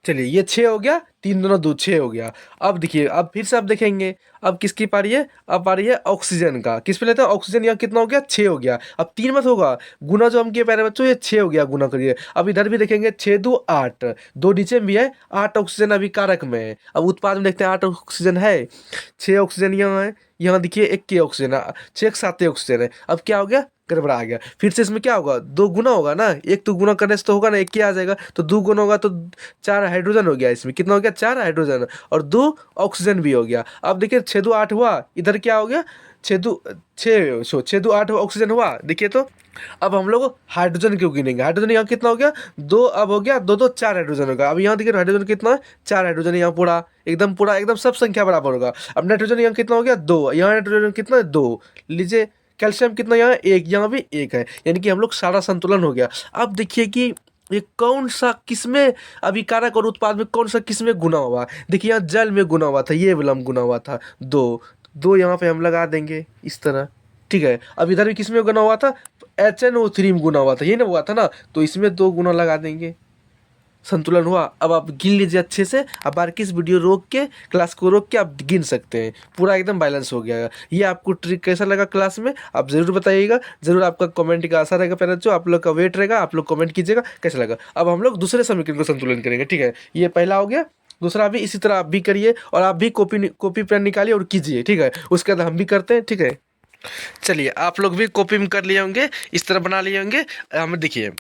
चलिए ये 6 हो गया, 3 दूना 2, 6 हो गया। अब देखिए, अब फिर से आप देखेंगे। अब किसकी पारी है, अब आ रही है ऑक्सीजन का। किस पे लेते हैं, ऑक्सीजन। यहाँ कितना हो गया, 6 हो गया। अब 3 मत होगा, गुना जो हम किए प्यारे बच्चों, ये 6 हो गया, गुना करिए। अब इधर भी देखेंगे, 6 2 8, 2 नीचे में भी है, 8 ऑक्सीजन अभी कारक में है। अब उत्पाद में देखते हैं, 8 ऑक्सीजन है, 6 ऑक्सीजन यहाँ है। यहाँ देखिए 1 के ऑक्सीजन है, 6 7 ऑक्सीजन है। अब क्या हो गया, गड़बड़ा आ गया। फिर से इसमें क्या होगा, 2 गुना होगा ना। 1 तो गुना करने से तो होगा ना, 1 क्या आ जाएगा, तो 2 गुना होगा तो 4 हाइड्रोजन हो गया। इसमें कितना हो गया, गया 4 हाइड्रोजन और 2 ऑक्सीजन भी हो गया। अब देखिए 6 2 8 हुआ, इधर क्या हो गया 6 2 8 ऑक्सीजन हुआ। देखिए तो अब हम लोग हाइड्रोजन क्यों गिनेंगे, हाइड्रोजन यहाँ कितना हो गया 2, अब हो गया 2 2 4 हाइड्रोजन होगा। अब यहाँ देखिए हाइड्रोजन कितना है 4 हाइड्रोजन, यहाँ पूरा एकदम सब संख्या बराबर होगा। अब नाइट्रोजन यहाँ कितना हो गया 2, यहाँ नाइट्रोजन कितना है 2, लीजिए कैल्शियम कितना यहाँ 1, यहाँ भी 1 है, यानी कि हम लोग सारा संतुलन हो गया। अब देखिए कि ये कौन सा किसमें अभिकारक और उत्पाद में कौन सा किसमें गुना हुआ। देखिए यहाँ जल में गुना हुआ था, ये वाला में गुना हुआ था 2, 2 यहाँ पे हम लगा देंगे इस तरह, ठीक है। अब इधर भी किसमें गुना हुआ था HNO3 में गुना हुआ था, ये ना हुआ था ना, तो इसमें 2 गुना लगा देंगे, संतुलन हुआ। अब आप गिन लीजिए अच्छे से, अब बार किस वीडियो रोक के क्लास को रोक के आप गिन सकते हैं, पूरा एकदम बैलेंस हो गया। ये आपको ट्रिक कैसा लगा क्लास में आप ज़रूर बताइएगा, ज़रूर आपका कमेंट का आशा रहेगा पेरेंट्स, जो आप लोग का वेट रहेगा, आप लोग कमेंट कीजिएगा कैसा लगा। अब हम लोग दूसरे समीकरण को संतुलन करेंगे, ठीक है। ये पहला हो गया, दूसरा भी इसी तरह आप भी करिए और आप भी कॉपी पेन निकालिए और कीजिए, ठीक है। उसके बाद हम भी करते हैं, ठीक है। चलिए आप लोग भी कॉपी में कर लिए होंगे, इस तरह बना लिए होंगे। हम देखिए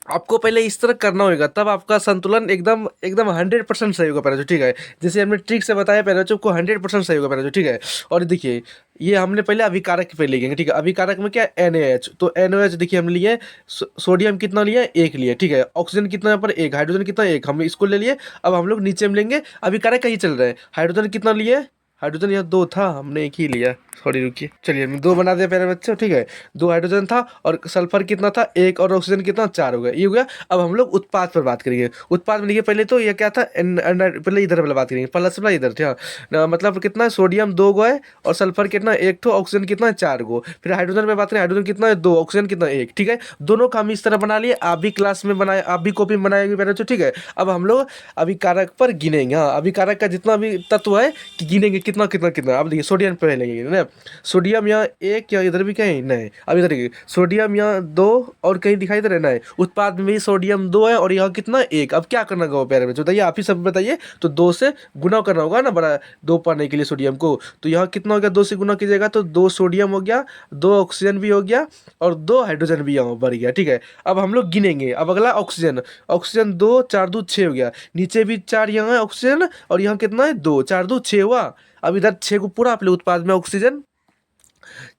आपको पहले इस तरह करना होगा, तब आपका संतुलन एकदम एकदम 100% सही होगा पहले जो, ठीक है। जैसे हमने ट्रिक से बताया पहले जो, को 100% सही होगा पहले जो, ठीक है। और देखिए ये हमने पहले अभिकारक पे लेंगे, ठीक है। अभिकारक में क्या NaH, तो NaOH देखिए हम लिए सोडियम कितना लिए 1 लिए, ठीक है। ऑक्सीजन कितना यहाँ पर 1, हाइड्रोजन कितना 1, हम इसको ले लिए। अब हम लोग नीचे में लेंगे, अभिकारक कहीं चल रहे हैं, हाइड्रोजन कितना लिए, हाइड्रोजन यहाँ 2 था, हमने 1 ही लिया, सॉरी रुकिए। चलिए हमने 2 बना दिया प्यारे बच्चों, ठीक है। 2 हाइड्रोजन था और सल्फर कितना था 1 और ऑक्सीजन कितना 4 हो गया, ये हो गया। अब हम लोग उत्पाद पर बात करेंगे। उत्पाद में देखिए पहले तो ये क्या था पहले इधर वाला बात करेंगे, प्लस वाला इधर था, मतलब कितना है सोडियम 2 गो है और सल्फर कितना 1 ठो, ऑक्सीजन कितना है 4 गो। फिर हाइड्रोजन में बात करें, हाइड्रोजन कितना है 2, ऑक्सीजन कितना 1, ठीक है। दोनों का हम इस तरह बना लिए, आप भी क्लास में बनाए, आप भी कॉपी में बनाएंगे प्यारे बच्चों, ठीक है। अब हम लोग अभिकारक पर गिनेंगे, हाँ अभिकारक का जितना भी तत्व है कि गिनेंगे कितना कितना कितना। अब देखिए सोडियम पे लेंगे ना, सोडियम यहाँ 1 या इधर भी कहीं नहीं, अब इधर देखिए सोडियम यहाँ 2 और कहीं दिखाई दे रहा है, उत्पाद में भी सोडियम 2 है और यहाँ कितना 1। अब क्या करना होगा प्यारे बच्चों बताइए, आप ही सब बताइए। तो 2 से गुना करना होगा ना, बड़ा 2 पाने के लिए सोडियम को, तो यहाँ कितना हो गया 2 से गुना कीजिएगा तो 2 सोडियम हो गया, 2 ऑक्सीजन भी हो गया और 2 हाइड्रोजन भी यहाँ बढ़ गया, ठीक है। अब हम लोग गिनेंगे, अब अगला ऑक्सीजन, ऑक्सीजन 2 4 2 6 हो गया, नीचे भी 4 यहाँ है ऑक्सीजन और यहाँ कितना है 2, 4 2 6 हुआ। अब इधर 6 को पूरा आप लोग उत्पाद में ऑक्सीजन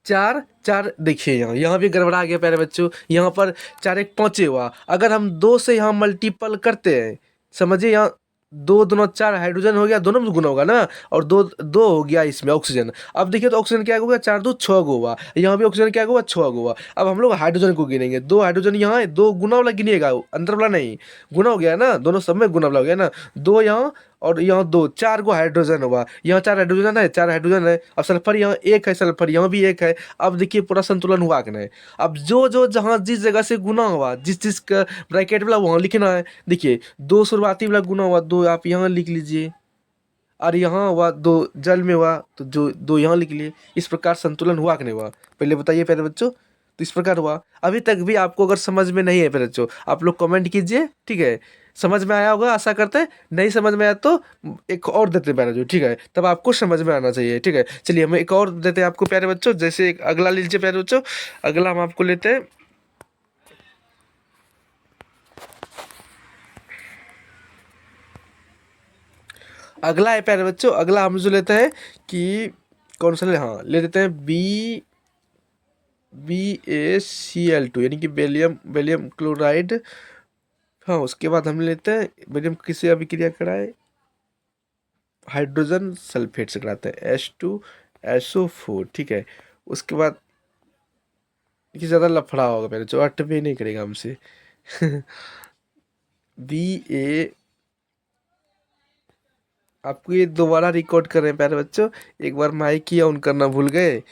4 4, देखिए यहाँ भी गड़बड़ा गया प्यारे बच्चों, यहाँ पर 4 1 5 हुआ। अगर हम 2 से यहाँ मल्टीपल करते हैं, समझिए यहाँ 2 दूना 4 हाइड्रोजन हो गया, दोनों में गुना होगा ना, और 2 2 हो गया इसमें ऑक्सीजन। अब देखिए तो ऑक्सीजन क्या होगा 4 2 6 गो हुआ, यहाँ भी ऑक्सीजन क्या हुआ 6 गो हुआ। अब हम लोग हाइड्रोजन को गिनेंगे, 2 हाइड्रोजन यहाँ है, 2 गुना वाला गिनिएगा, अंदर वाला नहीं, गुना हो गया ना, दोनों सब में गुना वाला हो गया ना, 2 यहाँ और यहाँ 2, 4 गो हाइड्रोजन हुआ, यहाँ 4 हाइड्रोजन है, 4 हाइड्रोजन है। अब सल्फर यहाँ 1 है, सल्फर यहाँ भी 1 है। अब देखिए पूरा संतुलन हुआ कि नहीं। अब जो जो जहाँ जिस जगह से गुना हुआ, जिस जिस का ब्रैकेट वाला वहाँ लिखना है। देखिए 2 शुरुआती वाला गुना हुआ 2 आप यहाँ लिख लीजिए, और यहाँ हुआ 2 जल में हुआ तो जो 2 यहाँ लिख लिए। इस प्रकार संतुलन हुआ कि नहीं हुआ, पहले बताइए प्यारे बच्चों। तो इस प्रकार हुआ। अभी तक भी आपको अगर समझ में नहीं है प्यारे बच्चों, आप लोग कमेंट कीजिए, ठीक है। समझ में आया होगा आशा करते हैं, नहीं समझ में आया तो एक और देते हैं प्यारे बच्चों, ठीक है, तब आपको समझ में आना चाहिए, ठीक है। चलिए हम एक और देते हैं आपको प्यारे बच्चों, जैसे एक अगला लीजिए प्यारे बच्चों। अगला हम आपको लेते हैं, अगला है प्यारे बच्चों, अगला हम जो लेते हैं कि कौन सा ले, हाँ ले लेते हैं BaCl2 यानी कि बेरियम क्लोराइड। हाँ उसके बाद हम लेते हैं बेरियम किससे अभिक्रिया कराए, हाइड्रोजन सल्फेट से कराते हैं H2SO4, ठीक है। उसके बाद कि ज़्यादा लफड़ा होगा मेरे जो अट भी नहीं करेगा हमसे BA, आपको ये दोबारा रिकॉर्ड कर रहे हैं प्यारे बच्चों, एक बार माइक ही ऑन करना भूल गए,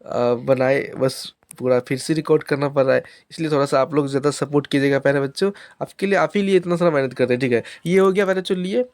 बनाए बस पूरा फिर से रिकॉर्ड करना पड़ रहा है, इसलिए थोड़ा सा आप लोग ज़्यादा सपोर्ट कीजिएगा प्यारे बच्चों। आपके लिए, आप ही लिए इतना सारा मेहनत करते हैं, ठीक है। ये हो गया प्यारे बच्चों लिए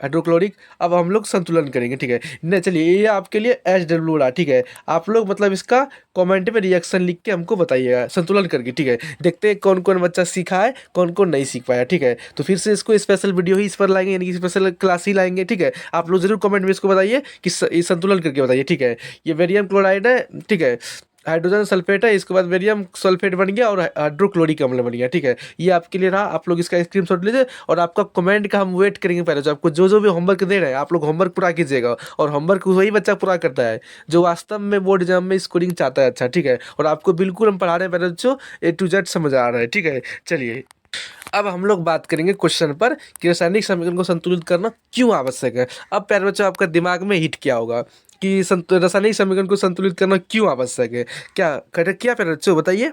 हाइड्रोक्लोरिक। अब हम लोग संतुलन करेंगे, ठीक है। नहीं चलिए ये आपके लिए HW रहा, ठीक है। आप लोग मतलब इसका कमेंट में रिएक्शन लिख के हमको बताइएगा संतुलन करके, ठीक है। देखते हैं कौन कौन बच्चा सीखा है, कौन कौन नहीं सीख पाया, ठीक है। तो फिर से इसको स्पेशल वीडियो ही इस पर लाएंगे, यानी कि स्पेशल क्लास ही लाएंगे, ठीक है। आप लोग जरूर कमेंट में इसको बताइए कि ये संतुलन करके बताइए, ठीक है। ये बेरियम क्लोराइड है, ठीक है। हाइड्रोजन सल्फेट है, इसके बाद बेरियम सल्फेट बन गया और हाइड्रोक्लोरिक अम्ल बन गया। ठीक है, ये आपके लिए रहा, आप लोग इसका स्क्रीनशॉट लीजिए और आपका कमेंट का हम वेट करेंगे। पहले जो आपको जो भी होमवर्क दे रहे हैं आप लोग होमवर्क पूरा कीजिएगा, और होमवर्क वही बच्चा पूरा करता है जो वास्तव में बोर्ड एग्जाम में स्कोरिंग चाहता है। अच्छा ठीक है, और आपको बिल्कुल हम पढ़ा रहे हैं पहले बच्चों, A to Z समझ आ रहा है। ठीक है, चलिए अब हम लोग बात करेंगे क्वेश्चन पर कि रासायनिक समीकरण को संतुलित करना क्यों आवश्यक है। अब प्यारे बच्चों आपका दिमाग में हिट क्या होगा कि रासायनिक समीकरण को संतुलित करना क्यों आवश्यक है, क्या क्या प्यारे बच्चों बताइए,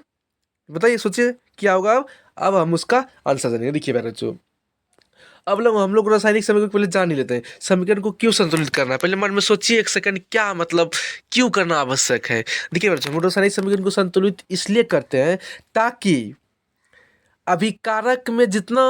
बताइए सोचिए क्या होगा। अब हम उसका आंसर देंगे। देखिए प्यारे बच्चों, अब लोग हम लोग रासायनिक समीकरण को पहले जान ही लेते हैं, समीकरण को क्यों संतुलित करना है। पहले मन में सोचिए एक सेकंड, क्या मतलब क्यों करना आवश्यक है। देखिए बच्चों, हम लोग रासायनिक समीकरण को संतुलित इसलिए करते हैं ताकि अभिकारक में जितना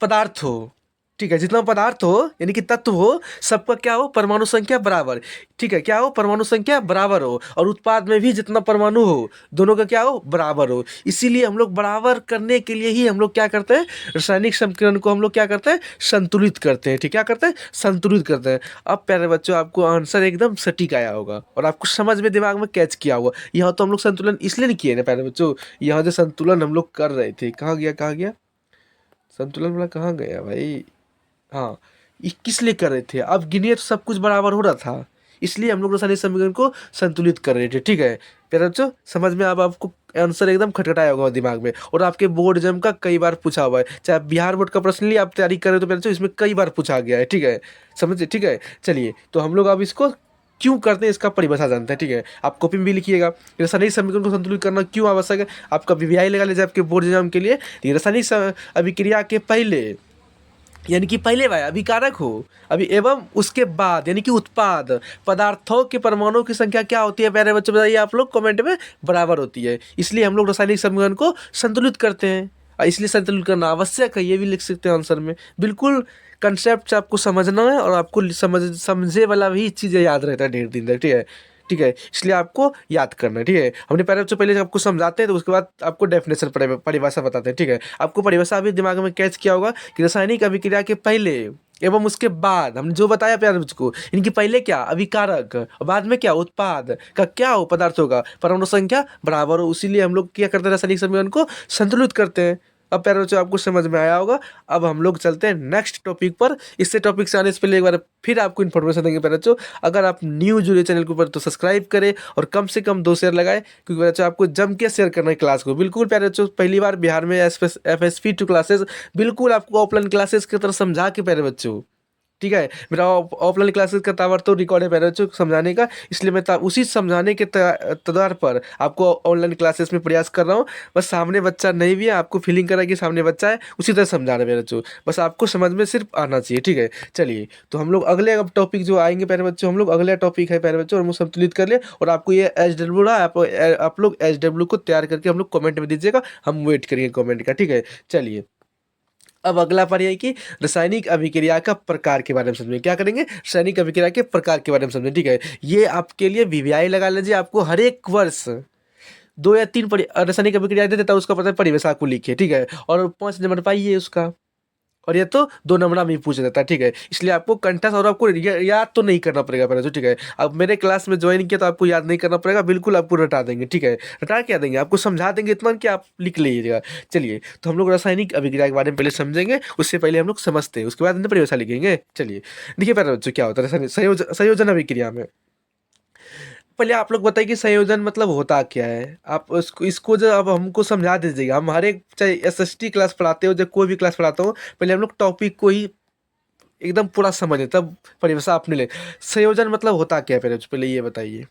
पदार्थ हो, ठीक है, जितना पदार्थ हो यानी कि तत्व हो, सबका क्या हो, परमाणु संख्या बराबर। ठीक है, क्या हो, परमाणु संख्या बराबर हो, और उत्पाद में भी जितना परमाणु हो दोनों का क्या हो, बराबर हो। इसीलिए हम लोग बराबर करने के लिए ही हम लोग क्या करते हैं, रासायनिक समीकरण को हम लोग क्या करते हैं, संतुलित करते हैं। ठीक, क्या करते हैं, संतुलित करते हैं। अब प्यारे बच्चों आपको आंसर एकदम सटीक आया होगा और आपको समझ में दिमाग में कैच किया होगा। यहाँ तो हम लोग संतुलन इसलिए नहीं किए ना प्यारे बच्चों, यहाँ जो संतुलन हम लोग कर रहे थे, कहाँ गया, कहाँ गया संतुलन वाला, कहाँ गया भाई। हाँ, ये किस लिए कर रहे थे, अब गिनिए तो सब कुछ बराबर हो रहा था, इसलिए हम लोग रासायनिक समीकरण को संतुलित कर रहे थे। ठीक है प्यारे बच्चों, समझ में अब आपको आंसर एकदम खटखटाया होगा दिमाग में, और आपके बोर्ड एग्जाम का कई बार पूछा हुआ है, चाहे बिहार बोर्ड का प्रश्न लिए आप तैयारी कर रहे हो तो प्यारे बच्चों इसमें कई बार पूछा गया है। ठीक है, समझिए। ठीक है, चलिए तो हम लोग अब इसको क्यों करते हैं इसका परिभाषा जानते हैं। ठीक है, आप कॉपी में भी लिखिएगा, रासायनिक समीकरण को संतुलित करना क्यों आवश्यक है। आपका वीवीआई लगा लीजिए आपके बोर्ड एग्जाम के लिए। ये रासायनिक अभिक्रिया के पहले यानी कि पहले वाला अभिकारक हो, अभी एवं उसके बाद यानी कि उत्पाद पदार्थों के परमाणुओं की संख्या क्या होती है प्यारे बच्चों, बताइए आप लोग कमेंट में, बराबर होती है। इसलिए हम लोग रासायनिक समीकरण को संतुलित करते हैं, और इसलिए संतुलित करना आवश्यक है, ये भी लिख सकते हैं आंसर में। बिल्कुल कंसेप्ट आपको समझना है और आपको समझे वाला भी चीज़ें याद रहता है ढेर दिन तक। ठीक है, ठीक है, इसलिए आपको याद करना है। ठीक है, हमने पहले बच्चों पहले आपको समझाते हैं तो उसके बाद आपको डेफिनेशन परिभाषा बताते हैं। ठीक है, आपको परिभाषा अभी दिमाग में कैच किया होगा कि रासायनिक अभिक्रिया के पहले एवं उसके बाद हमने जो बताया प्यारे बच्चों को, इनकी पहले क्या अभिकारक और बाद में क्या उत्पाद का क्या हो, पदार्थों का परमाणु संख्या बराबर हो, इसीलिए हम लोग क्या करते हैं, रासायनिक समीकरण को संतुलित करते हैं। अब प्यारे बच्चों आपको समझ में आया होगा। अब हम लोग चलते हैं नेक्स्ट टॉपिक पर। इससे टॉपिक से आने से पहले एक बार फिर आपको इन्फॉर्मेशन देंगे प्यारे बच्चों, अगर आप न्यू जुड़े चैनल के ऊपर तो सब्सक्राइब करें और कम से कम 2 शेयर लगाएं, क्योंकि प्यारे बच्चों आपको जम के शेयर करना है क्लास को। बिल्कुल प्यारे बच्चों, पहली बार बिहार में FSP2 क्लासेस बिल्कुल आपको ऑफलाइन क्लासेस की तरह समझा के प्यारे बच्चों। ठीक है, मेरा ऑफलाइन क्लासेस का ताबड़तोड़ रिकॉर्ड है पेरेंट्स को समझाने का, इसलिए मैं उसी समझाने के तदार पर आपको ऑनलाइन क्लासेस में प्रयास कर रहा हूँ। बस सामने बच्चा नहीं भी है, आपको फीलिंग करा कि सामने बच्चा है, उसी तरह समझा रहे हैं बच्चों, बस आपको समझ में सिर्फ आना चाहिए। ठीक है, चलिए तो हम लोग अगले अब टॉपिक जो आएंगे प्यारे बच्चों, हम लोग अगला टॉपिक है प्यारे बच्चों, और हम संतुलित कर ले, और आपको ये HW रहा, आप लोग HW को तैयार करके हम लोग कमेंट में दीजिएगा, हम वेट करेंगे कमेंट का। ठीक है, चलिए अब अगला पारी है कि रासायनिक अभिक्रिया का प्रकार के बारे में समझें। क्या करेंगे, रासायनिक अभिक्रिया के प्रकार के बारे में समझें। ठीक है, ये आपके लिए वीवीआई लगा लीजिए, आपको हर एक वर्ष 2 या 3 रासायनिक अभिक्रिया दे देता है, उसका पता है परिभाषा को लिखिए। ठीक है, और 5 नंबर पाइए उसका, और ये तो 2 नंबर में ही पूछ देता है। ठीक है, इसलिए आपको कंठस्थ और आपको याद तो नहीं करना पड़ेगा पहले। ठीक है, अब मेरे क्लास में ज्वाइन किया तो आपको याद नहीं करना पड़ेगा, बिल्कुल आपको रटा देंगे। ठीक है, रटा क्या देंगे, आपको समझा देंगे इतना कि आप लिख लीजिएगा। चलिए तो हम लोग रासायनिक अभिक्रिया के बारे में पहले समझेंगे, उससे पहले हम लोग समझते हैं, उसके बाद हमने परिभाषा लिखेंगे। चलिए देखिए पहले बच्चों क्या होता है संयोजन अभिक्रिया में। पहले आप लोग बताइए कि संयोजन मतलब होता क्या है, आप इसको जो अब हमको समझा दीजिएगा। हम हर एक चाहे SST क्लास पढ़ाते हो, चाहे कोई भी क्लास पढ़ाता हो, पहले हम लोग टॉपिक को ही एकदम पूरा समझे तब परिभाषा अपने ले। संयोजन मतलब होता क्या है पहले पहले ये बताइए।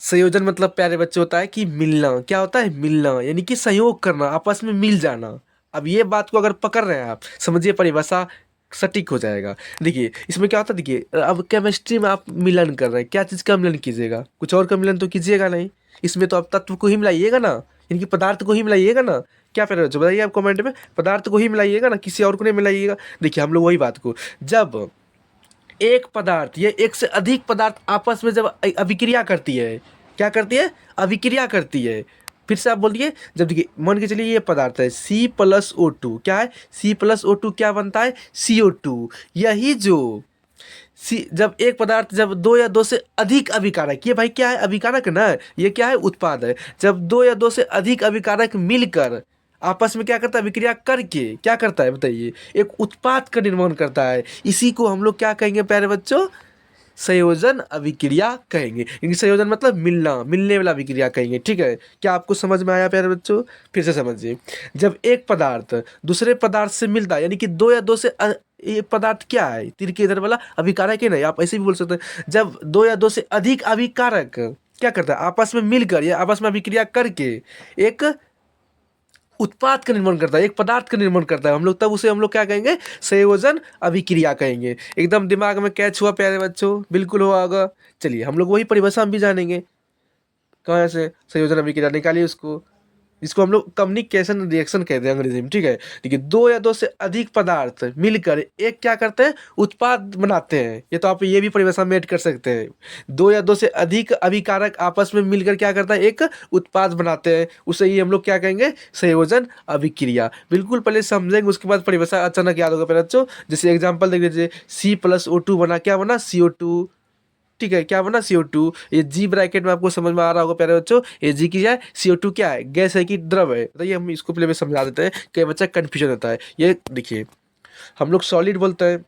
संयोजन मतलब प्यारे बच्चे होता है कि मिलना, क्या होता है, मिलना यानी कि सहयोग करना, आपस में मिल जाना। अब ये बात को अगर पकड़ रहे हैं आप, समझिए परिभाषा सटीक हो जाएगा। देखिए इसमें क्या होता है, देखिए अब केमिस्ट्री में आप मिलन कर रहे हैं, क्या चीज़ का मिलन कीजिएगा, कुछ और का मिलन तो कीजिएगा नहीं, इसमें तो आप तत्व को ही मिलाइएगा ना, यानी कि पदार्थ को ही मिलाइएगा ना। क्या प्यारे बच्चों बताइए आप कमेंट में, पदार्थ को ही मिलाइएगा ना, किसी और को नहीं मिलाइएगा। देखिए हम लोग वही बात को, जब एक पदार्थ या एक से अधिक पदार्थ आपस में जब अभिक्रिया करती है, क्या करती है, अभिक्रिया करती है। फिर से आप बोलिए, जब देखिए मान के चलिए ये पदार्थ है C+O2, क्या है C+O2, क्या बनता है CO2। यही जो जब एक पदार्थ जब दो या दो से अधिक अभिकारक, ये भाई क्या है, अभिकारक ना, ये क्या है, उत्पाद है। जब दो या दो से अधिक अभिकारक मिलकर आपस में क्या करता है, अभिक्रिया करके क्या करता है बताइए, एक उत्पाद का निर्माण करता है। इसी को हम लोग क्या कहेंगे प्यारे बच्चों, संयोजन अभिक्रिया कहेंगे। इनकी संयोजन मतलब मिलना, मिलने वाला अभिक्रिया कहेंगे। ठीक है, क्या आपको समझ में आया प्यारे बच्चों? फिर से समझिए, जब एक पदार्थ दूसरे पदार्थ से मिलता है, यानी कि दो या दो से ये पदार्थ क्या है, तीर के इधर वाला अभिकारक है, नहीं आप ऐसे भी बोल सकते हैं। जब दो या दो से अधिक अभिकारक क्या करता है, आपस में मिलकर या आपस में अभिक्रिया करके एक उत्पाद का निर्माण करता है, एक पदार्थ का निर्माण करता है हम लोग, तब उसे हम लोग क्या कहेंगे, संयोजन अभिक्रिया कहेंगे। एकदम दिमाग में कैच हुआ प्यारे बच्चों? बिल्कुल हुआ होगा। चलिए हम लोग वही परिभाषा हम भी जानेंगे। कहाँ से संयोजन अभिक्रिया निकालिए उसको, इसको हम लोग कम्युनिकेशन रिएक्शन कहते हैं अंग्रेजी में। ठीक है, देखिए दो या दो से अधिक पदार्थ मिलकर एक क्या करते हैं, उत्पाद बनाते हैं। ये तो आप ये भी परिभाषा में ऐड कर सकते हैं। दो या दो से अधिक अभिकारक आपस में मिलकर क्या करता है, एक उत्पाद बनाते हैं, उसे ही हम लोग क्या कहेंगे, संयोजन अभिक्रिया। बिल्कुल पहले समझेंगे, उसके बाद परिभाषा अचानक याद होगा पहले बच्चों। जैसे एग्जाम्पल देख लीजिए, C+O2 बना, क्या बना, CO2। ठीक है, क्या बना, CO2। ये जी ब्रैकेट में आपको समझ में आ रहा होगा प्यारे बच्चों, ये जी की है, CO2 क्या है, गैस है कि द्रव है, बताइए। हम इसको पहले में समझा देते हैं, कई बच्चा कन्फ्यूजन होता है। ये देखिए, हम लोग सॉलिड बोलते हैं,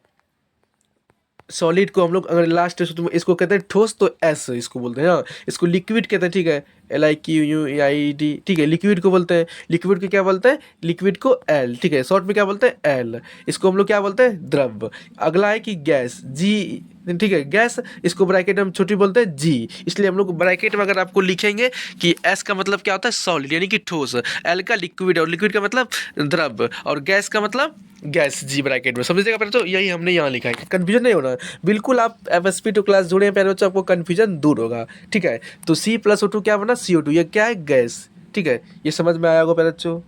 सॉलिड को हम लोग अगर लास्ट इसको कहते हैं ठोस, तो एस इसको बोलते हैं। हाँ, इसको लिक्विड कहते हैं। ठीक है, LIQUID। ठीक है, लिक्विड को बोलते हैं, लिक्विड को क्या बोलते हैं, लिक्विड को एल। ठीक है, शॉर्ट में क्या बोलते हैं, एल। इसको हम लोग क्या बोलते हैं, द्रव। अगला है कि गैस, जी। ठीक है, गैस, इसको ब्रैकेट में हम छोटी बोलते हैं, जी। इसलिए हम लोग ब्रैकेट में अगर आपको लिखेंगे कि एस का मतलब क्या होता है, सॉलिड यानी कि ठोस, एल का लिक्विड, और लिक्विड का मतलब द्रव, और गैस का मतलब गैस, जी ब्रैकेट में। समझिएगा प्यारे बच्चों, यही हमने यहाँ लिखा है, कंफ्यूजन नहीं होना। बिल्कुल आप FSP2 क्लास जुड़े हैं प्यारे बच्चों, आपको कंफ्यूजन दूर होगा। ठीक है, तो C+O2 क्या बना, CO2, ये क्या है, गैस। ठीक है, ये समझ में आया होगा प्यारे बच्चों,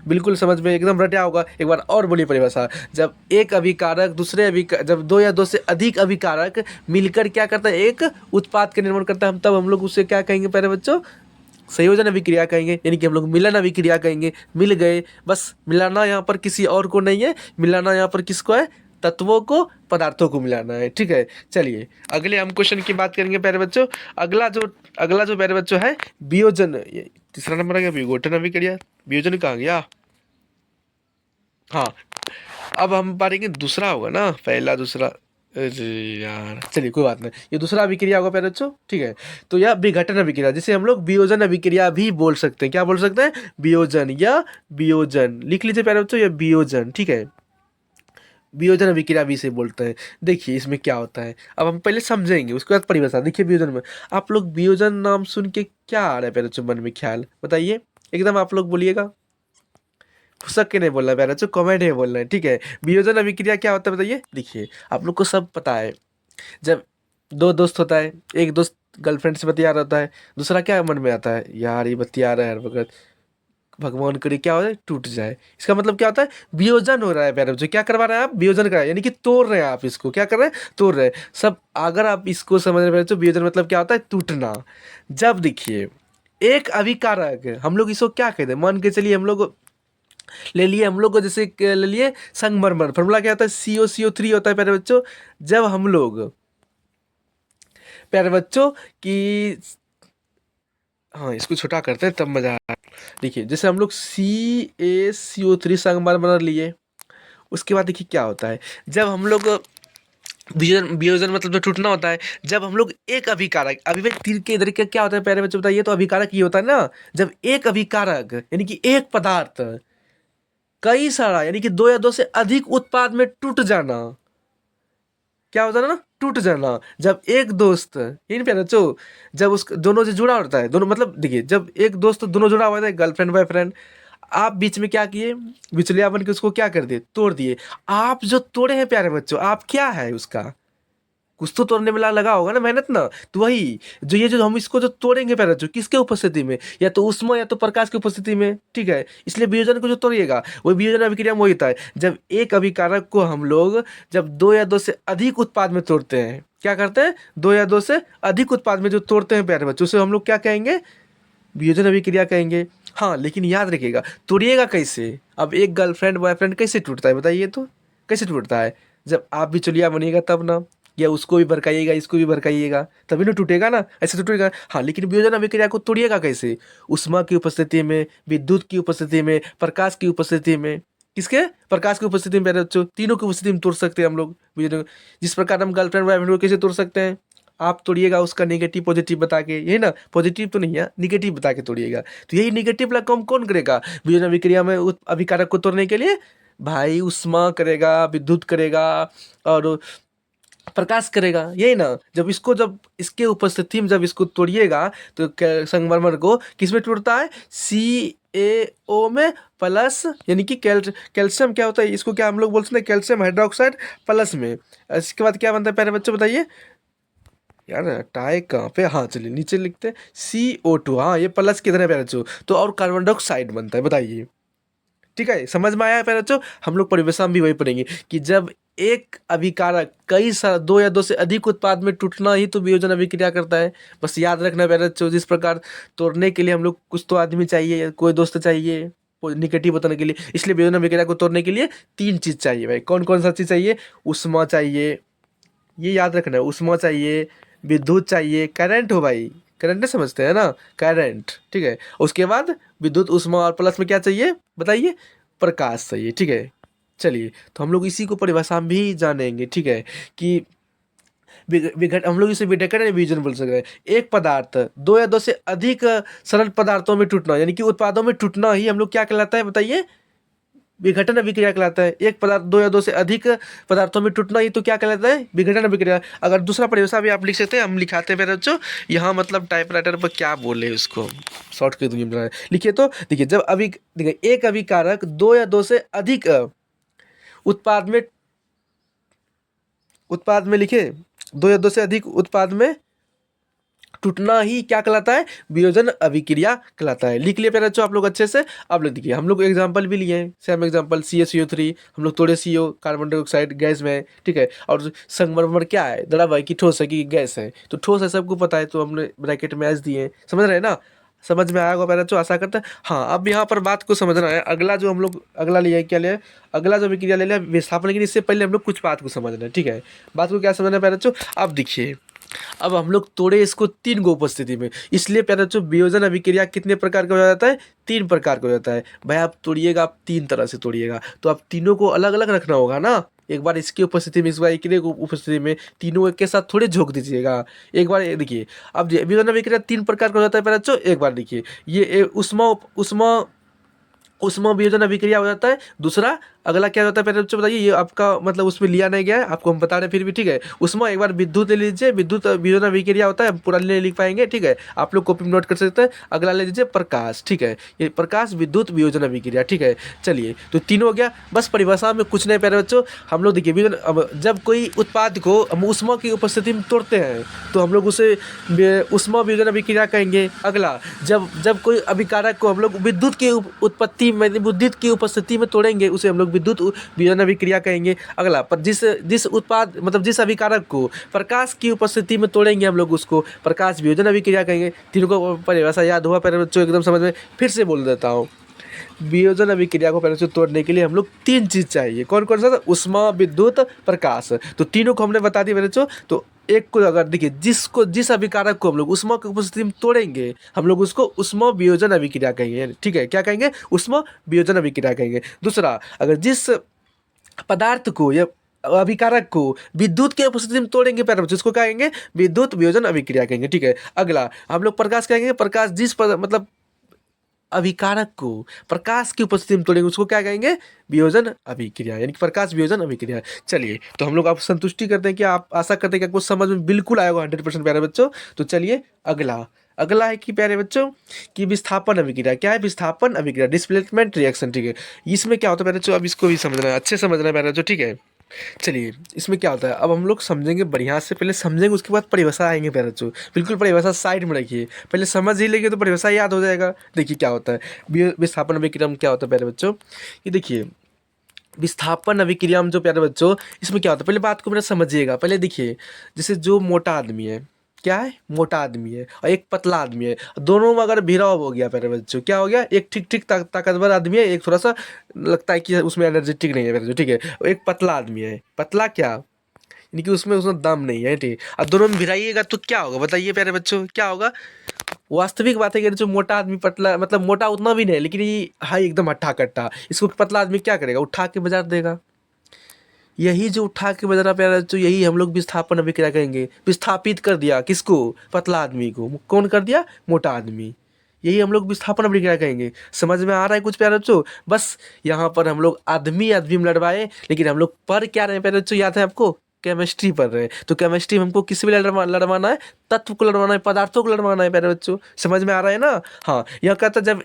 बिल्कुल समझ में एकदम रटा होगा। एक बार और बोलिए परिभाषा, जब एक अभिकारक दूसरे जब दो या दो से अधिक अभिकारक मिलकर क्या करता है, एक उत्पाद का निर्माण करता है, हम तब हम लोग उससे क्या कहेंगे प्यारे बच्चों, संयोजन अभिक्रिया कहेंगे। यानी कि हम लोग मिलन अभिक्रिया कहेंगे, मिल गए, बस मिलाना यहाँ पर किसी और को नहीं है, मिलाना यहाँ पर किसको है, तत्वों को, पदार्थों को मिलाना है। ठीक है, चलिए अगले हम क्वेश्चन की बात करेंगे प्यारे बच्चों। अगला जो प्यारे बच्चों है, वियोजन। ये तीसरा नंबर आ गया, विघटन अभिक्रिया। वियोजन कहाँ गया, हाँ। अब हम पढ़ेंगे दूसरा होगा ना, पहला दूसरा, अरे यार चलिए कोई बात नहीं, ये दूसरा अभिक्रिया होगा प्यारे बच्चों। ठीक है, तो यह विघटन अभिक्रिया, जिसे हम लोग वियोजन अभिक्रिया भी बोल सकते हैं। क्या बोल सकते हैं, वियोजन या वियोजन, लिख लीजिए प्यारे बच्चों, ये वियोजन। ठीक है, वियोजन अभिक्रिया भी इसे बोलते हैं। देखिए इसमें क्या होता है, अब हम पहले समझेंगे, उसके बाद परिभाषा। देखिए वियोजन में, आप लोग वियोजन नाम सुन के क्या आ रहा है प्यारे बच्चों मन में ख्याल, बताइए, एकदम आप लोग बोलिएगा, फुसक के नहीं बोलना है प्यारे बच्चों, कमेंट में बोलना है। ठीक है, वियोजन अभिक्रिया क्या होता है बताइए। देखिए आप लोग को सब पता है, जब दो दोस्त होता है, एक दोस्त गर्लफ्रेंड से बतिया रहा होता है, दूसरा क्या मन में आता है, यार ये बतिया रहा है हर वक्त, भगवान करे क्या हो जाए, टूट जाए। इसका मतलब क्या होता है, वियोजन हो रहा है प्यारे बच्चों। क्या करवा रहे हैं आप, वियोजन कर रहे हैं, यानी कि तोड़ रहे हैं आप इसको, क्या कर रहे हैं, तोड़ रहे हैं सब। अगर आप इसको समझ रहे हैं तो वियोजन मतलब क्या होता है, टूटना। जब देखिए एक अभिकारक, हम लोग इसको क्या कहते हैं, मान के चलिए हम लोग ले लिए, हम लोग को जैसे ले लिए संगमरमर, फॉर्मूला क्या होता है, CO3 होता है प्यारे बच्चों। जब हम लोग प्यारे बच्चों की, हाँ इसको छोटा करते हैं तब मजा आया। देखिए जैसे हम लोग CaCO3 संगमरमर लिए, उसके बाद देखिए क्या होता है, जब हम लोग वियोजन, वियोजन मतलब जो टूटना होता है, जब हम लोग एक अभिकारक, अभी भाई तीर के इधर का क्या होता है प्यारे बच्चों बताइए, तो अभिकारक ये होता है ना, जब एक अभिकारक यानी कि एक पदार्थ कई सारा, यानी कि दो या दो से अधिक उत्पाद में टूट जाना, क्या होता है ना, टूट जाना। जब एक दोस्त, ये नहीं प्यारे बच्चों, जब उस दोनों से जुड़ा होता है, दोनों मतलब देखिए, जब एक दोस्त दोनों जुड़ा हुआ था, गर्लफ्रेंड बॉयफ्रेंड, आप बीच में क्या किए, बिचौलिया बन के उसको क्या कर दिए, तोड़ दिए। आप जो तोड़े हैं प्यारे बच्चों, आप क्या है उसका, कुछ तो तोड़ने में लगा होगा ना, मेहनत ना। तो वही जो ये जो हम इसको जो तोड़ेंगे पहले, जो किसके उपस्थिति में, या तो उष्मा या तो प्रकाश की उपस्थिति में। ठीक है, इसलिए वियोजन को जो तोड़िएगा, वो वियोजन अभिक्रिया में वही होता है, जब एक अभिकारक को हम लोग जब दो या दो से अधिक उत्पाद में तोड़ते हैं, क्या करते हैं, दो या दो से अधिक उत्पाद में जो तोड़ते हैं प्यारे बच्चों, उसे हम लोग क्या कहेंगे, वियोजन अभिक्रिया कहेंगे। हाँ लेकिन याद रखिएगा, तोड़िएगा कैसे। अब एक गर्लफ्रेंड बॉयफ्रेंड कैसे टूटता है बताइए, तो कैसे टूटता है, जब आप बिचौलिया बनिएगा तब ना। या उसको भी भड़काइएगा, इसको भी भड़काइएगा, तभी ना टूटेगा ना, ऐसे तो टूटेगा। हाँ, लेकिन वियोजन अभिक्रिया को तोड़िएगा कैसे? ऊष्मा की उपस्थिति में, विद्युत की उपस्थिति में, प्रकाश की उपस्थिति में। किसके? प्रकाश की उपस्थिति में प्यारे बच्चों, तीनों की उपस्थिति में तोड़ सकते हैं हम लोग वियोजन। जिस प्रकार हम गर्लफ्रेंड बॉयफ्रेंड को कैसे तोड़ सकते हैं? आप तोड़िएगा उसका नेगेटिव पॉजिटिव बता के, यही ना, पॉजिटिव तो नहीं है, निगेटिव बता के तोड़िएगा। तो यही निगेटिव वाला काम कौन करेगा वियोजन अभिक्रिया में अभिकारक को तोड़ने के लिए? भाई ऊष्मा करेगा, विद्युत करेगा और प्रकाश करेगा, यही ना। जब इसके उपस्थिति में जब इसको तोड़िएगा तो संगमरमर को किस में टूटता है? CaO में प्लस, यानी कि कैल्शियम क्या होता है, इसको क्या हम लोग बोलते हैं? कैल्शियम हाइड्रोक्साइड प्लस में। इसके बाद क्या बनता है प्यारे बच्चों बताइए यार, टाई कहाँ पे? हाँ चलिए नीचे लिखते हैं CO2। हाँ, ये प्लस किधर है प्यारे बच्चों? तो और कार्बन डाइऑक्साइड बनता है, बताइए। ठीक है, समझ में आया प्यारे बच्चों? हम लोग परिभाषा में भी वही पढ़ेंगे कि जब एक अभिकारक कई सारा दो या दो से अधिक उत्पाद में टूटना ही तो वियोजन अभिक्रिया करता है। बस याद रखना प्यारे बच्चों, जिस प्रकार तोड़ने के लिए हम लोग कुछ तो आदमी चाहिए, कोई दोस्त चाहिए निगेटिव बताने के लिए, इसलिए वियोजन अभिक्रिया को तोड़ने के लिए 3 चीज़ चाहिए भाई। कौन कौन सा चीज़ चाहिए? ऊष्मा चाहिए, ये याद रखना है, ऊष्मा चाहिए, विद्युत चाहिए, करंट हो भाई, करंट नहीं समझते हैं ना, करंट, ठीक है। उसके बाद विद्युत, ऊष्मा और प्लस में क्या चाहिए बताइए? प्रकाश चाहिए, ठीक है। चलिए, तो हम लोग इसी को परिभाषा में भी जानेंगे, ठीक है, कि हम लोग इसे विघटन या वियोजन बोल सकते हैं। एक पदार्थ दो या दो से अधिक सरल पदार्थों में टूटना, यानी कि उत्पादों में टूटना ही हम लोग क्या कहलाता है बताइए? विघटन अभिक्रिया कहलाता है। एक पदार्थ दो या दो से अधिक पदार्थों में टूटना ही तो क्या कहलाता है? विघटन अभिक्रिया। अगर दूसरा परिभाषा भी आप लिख सकते हैं, हम लिखाते हैं मेरे बच्चों, यहाँ मतलब टाइपराइटर पर क्या बोले उसको शॉर्ट के दुनिया लिखिए। तो देखिए, देखिए एक अभिकारक दो या दो से अधिक उत्पाद में लिखे, दो या दो से अधिक उत्पाद में टूटना ही क्या कहलाता है? वियोजन अभिक्रिया कहलाता है। लिख लिए प्यारे बच्चों आप लोग अच्छे से। अब लोग देखिए, हम लोग एग्जांपल भी लिए हैं, सेम एग्जांपल CaCO3, हम लोग तोड़े CO, कार्बन डाइऑक्साइड गैस में है, ठीक है। और संगमरमर क्या है? द्रव है कि ठोस है कि गैस है? तो ठोस है, सबको पता है, तो हमने ब्रैकेट में एस दिए हैं, समझ रहे हैं ना? समझ में आया होगा प्यारे बच्चों, आशा करते हैं। हाँ, अब यहाँ पर बात को समझना है। अगला जो हम लोग अगला लिया है, क्या लिया है? अगला जो अभिक्रिया ले लिया विस्थापन, लेकिन इससे पहले हम लोग कुछ बात को समझना है, ठीक है। बात को क्या समझना है प्यारे बच्चों? अब देखिए, अब हम लोग तोड़े इसको 3 गो उपस्थिति में, इसलिए प्यारे बच्चों वियोजन अभिक्रिया कितने प्रकार का हो जाता है? 3 प्रकार का हो जाता है। भाई आप तोड़िएगा, आप 3 तरह से तोड़िएगा, तो आप तीनों को अलग अलग रखना होगा ना। एक बार इसकी उपस्थिति में, इस बार एक उपस्थिति में, तीनों एक के साथ थोड़े झोंक दीजिएगा। एक बार देखिए, अब वियोजन अभिक्रिया 3 प्रकार का हो जाता है प्यारे बच्चों। एक बार देखिए, ये उष्मा उष्मा उष्मा वियोजन अभिक्रिया हो जाता है। दूसरा अगला क्या होता है प्यारे बच्चों बताइए? ये आपका मतलब उसमें लिया नहीं गया है, आपको हम बता रहे हैं फिर भी, ठीक है। उष्मा, एक बार विद्युत ले लीजिए, विद्युत वियोजन अभिक्रिया होता है, पूरा नहीं लिख पाएंगे, ठीक है, आप लोग कॉपी में नोट कर सकते हैं। अगला ले लीजिए प्रकाश, ठीक है, ये प्रकाश विद्युत वियोजन अभिक्रिया, ठीक है। चलिए, तो तीनों हो गया। बस परिभाषा में कुछ नहीं प्यारे बच्चों, हम लोग देखिए वियोजन, अब जब कोई उत्पाद को हम उष्मा की उपस्थिति में तोड़ते हैं तो हम लोग उसे उष्मा वियोजन अभिक्रिया कहेंगे। अगला, जब जब कोई अभिकारक को हम लोग विद्युत की उत्पत्ति में, विद्युत की उपस्थिति में तोड़ेंगे, उसे हम लोग विद्युत वियोजन अभिक्रिया कहेंगे। अगला, पर जिस उत्पाद मतलब जिस अभिकारक को प्रकाश की उपस्थिति में तोड़ेंगे हम लोग, उसको प्रकाश वियोजन अभिक्रिया कहेंगे। तीनों को परिभाषा याद हुआ प्यारे बच्चों? एकदम समझ में? फिर से बोल देता हूँ, वियोजन अभिक्रिया को पहले से तोड़ने के लिए हम लोग 3 चीज चाहिए। कौन कौन सा? उष्मा, विद्युत, प्रकाश। तो तीनों को हमने बता दिया मेरे बच्चों। तो एक को अगर देखिए, जिस अभिकारक को हम लोग उष्मा की उपस्थिति में तोड़ेंगे, हम लोग उसको उष्मा वियोजन अभिक्रिया कहेंगे, ठीक है। क्या कहेंगे? उष्मा वियोजन अभिक्रिया कहेंगे। दूसरा, अगर जिस पदार्थ को या अभिकारक को विद्युत की उपस्थिति में तोड़ेंगे प्यारे बच्चों, इसको क्या कहेंगे? विद्युत वियोजन अभिक्रिया कहेंगे, ठीक है। अगला हम लोग प्रकाश कहेंगे, प्रकाश मतलब अभिकारक को प्रकाश की उपस्थिति में तोड़ेंगे, उसको क्या कहेंगे? वियोजन अभिक्रिया, यानी कि प्रकाश वियोजन अभिक्रिया। चलिए, तो हम लोग आप संतुष्टि करते हैं कि आप आशा करते हैं कि आपको समझ में बिल्कुल आएगा 100% प्यारे बच्चों। तो चलिए, अगला है कि प्यारे बच्चों कि विस्थापन अभिक्रिया। क्या है विस्थापन अभिक्रिया? डिस्प्लेसमेंट रिएक्शन, ठीक है। इसमें क्या होता है प्यारे बच्चों? अब इसको भी समझना है, अच्छे समझना है प्यारे बच्चों, ठीक है। चलिए, इसमें क्या होता है अब हम लोग समझेंगे, बढ़िया से पहले समझेंगे, उसके बाद परिभाषा आएंगे प्यारे बच्चों। बिल्कुल परिभाषा साइड में रखिए, पहले समझ ही लेंगे तो परिभाषा याद हो जाएगा। देखिए क्या होता है विस्थापन अभिक्रिया में, क्या होता है प्यारे बच्चों? ये देखिए, विस्थापन अभिक्रिया में जो प्यारे बच्चों, इसमें क्या होता है पहले बात को मेरा समझिएगा। पहले देखिए, जैसे जो मोटा आदमी है, क्या है? मोटा आदमी है, और एक पतला आदमी है, दोनों में अगर भिड़ाव हो गया प्यारे बच्चों, क्या हो गया? एक ठीक ठीक ताकतवर आदमी है, एक थोड़ा सा लगता है कि उसमें एनर्जेटिक नहीं है प्यारे बच्चों, ठीक है। और एक पतला आदमी है, पतला क्या, यानी कि उसमें उसमें दम नहीं है, ठीक। अब दोनों में भिड़ाइएगा तो क्या होगा बताइए प्यारे बच्चों, क्या होगा? वास्तविक बात है कि जो मोटा आदमी पतला, मतलब मोटा उतना भी नहीं लेकिन ये हाई एकदम हट्टा कट्टा, इसको पतला आदमी क्या करेगा? उठा के बाजार देगा। यही जो उठा के बाजार प्यारे बच्चों, यही हम लोग विस्थापन अभिक्रिया कहेंगे। विस्थापित कर दिया किसको? पतला आदमी को। कौन कर दिया? मोटा आदमी। यही हम लोग विस्थापन अभिक्रिया कहेंगे। समझ में आ रहा है कुछ प्यारे बच्चों? बस यहाँ पर हम लोग आदमी आदमी में लड़वाए, लेकिन हम लोग पढ़ क्या रहे हैं प्यारे बच्चों, याद है आपको? केमिस्ट्री पढ़ रहे हैं। तो केमिस्ट्री में हमको किस में लड़वाना है? तत्व को लड़वाना है, पदार्थों को लड़वाना है प्यारे बच्चों। समझ में आ रहा है ना? हाँ, यह कहता है जब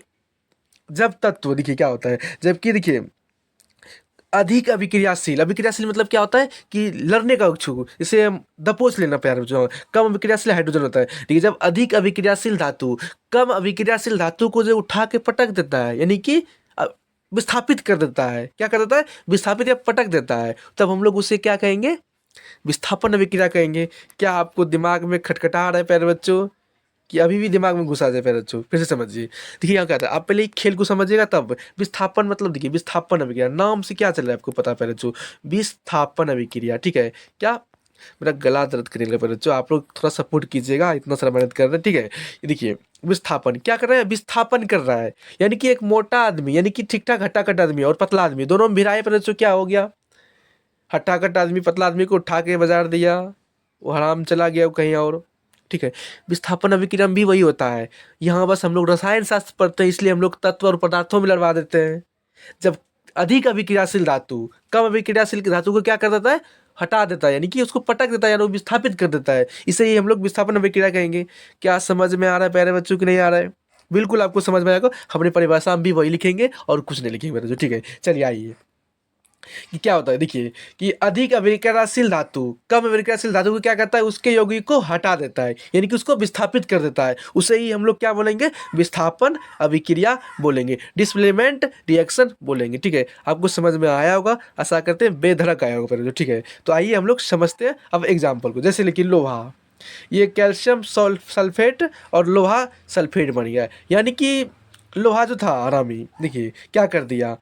जब तत्व, देखिए क्या होता है, जबकि देखिए अधिक अभिक्रियाशील, अभिक्रियाशील मतलब क्या होता है कि लड़ने का इच्छुक, इसे हम दबोच लेना प्यारे बच्चों। कम अभिक्रियाशील हाइड्रोजन होता है, देखिए जब अधिक अभिक्रियाशील धातु कम अभिक्रियाशील धातु को जो उठा के पटक देता है, यानी कि विस्थापित कर देता है। क्या कर देता है? विस्थापित या पटक देता है, तब हम लोग उसे क्या कहेंगे? विस्थापन अभिक्रिया कहेंगे। क्या आपको दिमाग में खटखटा रहा है प्यारे बच्चों, कि अभी भी दिमाग में घुसा जाए प्यारे बच्चों? फिर से समझिए। देखिए यहाँ क्या था, आप पहले खेल को समझिएगा तब। विस्थापन मतलब देखिए, विस्थापन अभिक्रिया नाम से क्या चल रहा है आपको पता है प्यारे बच्चों? विस्थापन अभिक्रिया, ठीक है। क्या? मेरा गला दर्द करेगा प्यारे बच्चों, आप लोग थोड़ा सपोर्ट कीजिएगा, इतना सारा मेहनत कर रहे हैं, ठीक है। ये देखिए विस्थापन क्या कर रहा है? विस्थापन कर रहा है, यानी कि एक मोटा आदमी, यानी कि ठीक ठाक हट्टा कट्टा आदमी और पतला आदमी दोनों में भिड़ाए प्यारे बच्चों, क्या हो गया? हट्टा कट्टा आदमी पतला आदमी को उठा के बाजार दिया, वो हराम चला गया वो कहीं और, ठीक है। विस्थापन अभिक्रिया भी वही होता है। यहाँ बस हम लोग रसायन शास्त्र पढ़ते हैं, इसलिए हम लोग तत्व और पदार्थों में लड़वा देते हैं। जब अधिक अभिक्रियाशील धातु कम अभिक्रियाशील धातु को क्या कर देता है? हटा देता है, यानी कि उसको पटक देता है, यानी विस्थापित कर देता है। इसे ही हम लोग विस्थापन अभिक्रिया कहेंगे। क्या समझ में आ रहा है प्यारे बच्चों की नहीं आ रहा है? बिल्कुल आपको समझ में आएगा। अपनी परिभाषा हम भी वही लिखेंगे और कुछ नहीं लिखेंगे मेरे जो, ठीक है। चलिए आइए कि क्या होता है, देखिए कि अधिक अभिक्रियाशील धातु कम अभिक्रियाशील धातु को क्या करता है? उसके यौगिक को हटा देता है, यानी कि उसको विस्थापित कर देता है। उसे ही हम लोग क्या बोलेंगे? विस्थापन अभिक्रिया बोलेंगे, डिस्प्लेसमेंट रिएक्शन बोलेंगे, ठीक है। आपको समझ में आया होगा, आशा करते हैं बेधड़क आया होगा पहले, ठीक है। तो आइए हम लोग समझते हैं अब एग्जाम्पल को। जैसे लिखिए लोहा, ये कैल्शियम सल्फेट और लोहा सल्फेट बन गया, यानी कि लोहा जो था आरामी, देखिए क्या कर दिया?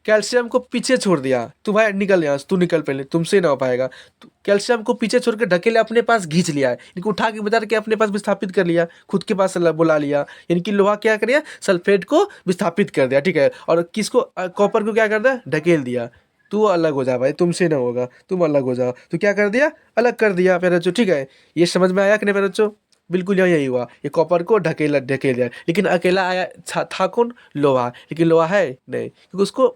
कैल्शियम को पीछे छोड़ दिया। तू भाई निकल यहाँ से, तू निकल पहले, तुमसे ना हो पाएगा। तो कैल्शियम को पीछे छोड़ के ढकेले अपने पास खींच लिया है, इनको उठा के बाजार के अपने पास विस्थापित कर लिया, खुद के पास बुला लिया। यानी कि लोहा क्या कर दिया? सल्फेट को विस्थापित कर दिया, ठीक है। और किसको? कॉपर को क्या कर दिया? ढकेल दिया। तू अलग हो जा भाई, तुमसे ना होगा, तुम अलग हो जाओ। तो क्या कर दिया? अलग कर दिया प्यारे बच्चों, ठीक है। ये समझ में आया कि नहीं प्यारे बच्चों? बिल्कुल यही हुआ, ये कॉपर को ढकेल दिया, लेकिन अकेला आया था कौन? लोहा। लेकिन लोहा है नहीं, क्योंकि उसको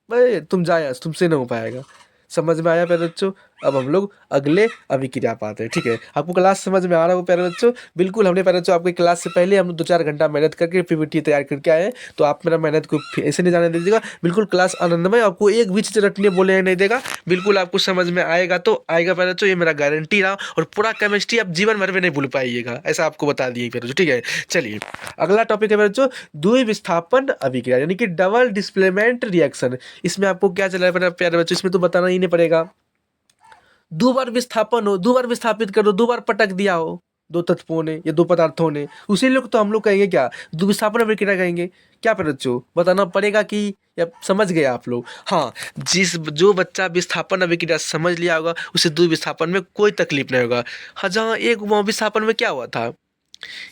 भाई तुम जाए, तुमसे नहीं हो पाएगा। समझ में आया प्यारे बच्चों? अब हम लोग अगले अभिक्रिया पाते हैं, ठीक है। आपको क्लास समझ में आ रहा हो प्यारे बच्चों? बिल्कुल। हमने प्यारे बच्चों आपकी क्लास से पहले हम 2-4 घंटा मेहनत करके पीपीटी तैयार करके आए हैं, तो आप मेरा मेहनत को ऐसे नहीं जाने दीजिएगा। बिल्कुल क्लास आनंदमय, आपको एक भी चीज़ रटने बोले नहीं देगा। बिल्कुल आपको समझ में आएगा तो आएगा प्यारे बच्चों, ये मेरा गारंटी रहा। और पूरा केमिस्ट्री आप जीवन भर में नहीं भूल पाइएगा, ऐसा आपको बता दिए प्यारे बच्चों, ठीक है। चलिए अगला टॉपिक है प्यारे बच्चों, द्विविस्थापन अभिक्रिया, यानी कि डबल डिस्प्लेसमेंट रिएक्शन। इसमें आपको क्या चल रहा है प्यारे बच्चों? इसमें तो बताना ही नहीं पड़ेगा। दो बार विस्थापन हो, दो बार विस्थापित कर दो, दो बार पटक दिया हो दो तत्वों ने या दो पदार्थों ने, उसी लोग तो हम लोग कहेंगे क्या? विस्थापन अभिक्रिया कहेंगे। क्या पर बच्चों बताना पड़ेगा कि या समझ गए आप लोग? हाँ, जो बच्चा विस्थापन अभिक्रिया समझ लिया होगा उसे द्वि विस्थापन में कोई तकलीफ नहीं होगा। हाँ, जहाँ एक विस्थापन में क्या हुआ था,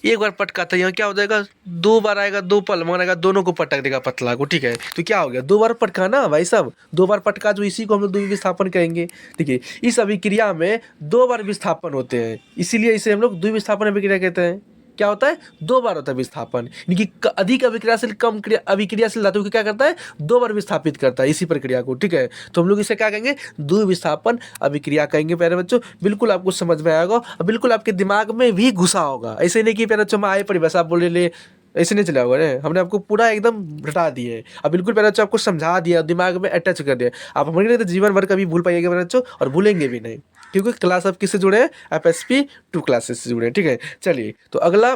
एक बार पटका था, यहाँ क्या हो जाएगा? दो बार आएगा, दो पल मारेगा, दोनों को पटक देगा पतला को, ठीक है। तो क्या हो गया? दो बार पटका ना भाई साहब, दो बार पटका, जो इसी को हम लोग द्विविस्थापन कहेंगे। देखिए इस अभिक्रिया में दो बार विस्थापन होते हैं, इसीलिए इसे हम लोग द्विविस्थापन अभिक्रिया कहते हैं। क्या होता है? दो बार होता है विस्थापन, यानी कि अधिक अभिक्रियाशील कम अभिक्रियाशील धातु को क्या करता है? दो बार विस्थापित करता है इसी प्रक्रिया को, ठीक है। तो हम लोग इसे क्या कहेंगे? द्विविस्थापन अभिक्रिया कहेंगे प्यारे बच्चों। बिल्कुल आपको समझ में आएगा और बिल्कुल आपके दिमाग में भी घुसा होगा। ऐसे नहीं कि प्यारे बच्चों मैं आए परिभाषा आप बोले ले, ऐसे नहीं चला होगा ना। हमने आपको पूरा एकदम रटा दिए है, अब बिल्कुल प्यारे बच्चों आपको समझा दिया, दिमाग में अटैच कर दिया। आप हमारे लिए तो जीवन भर कभी भूल पाइएगा प्यारे बच्चों, और भूलेंगे भी नहीं, क्योंकि क्लास आप किससे जुड़े हैं? FSP 2 क्लासेस से जुड़े हैं, ठीक है। चलिए तो अगला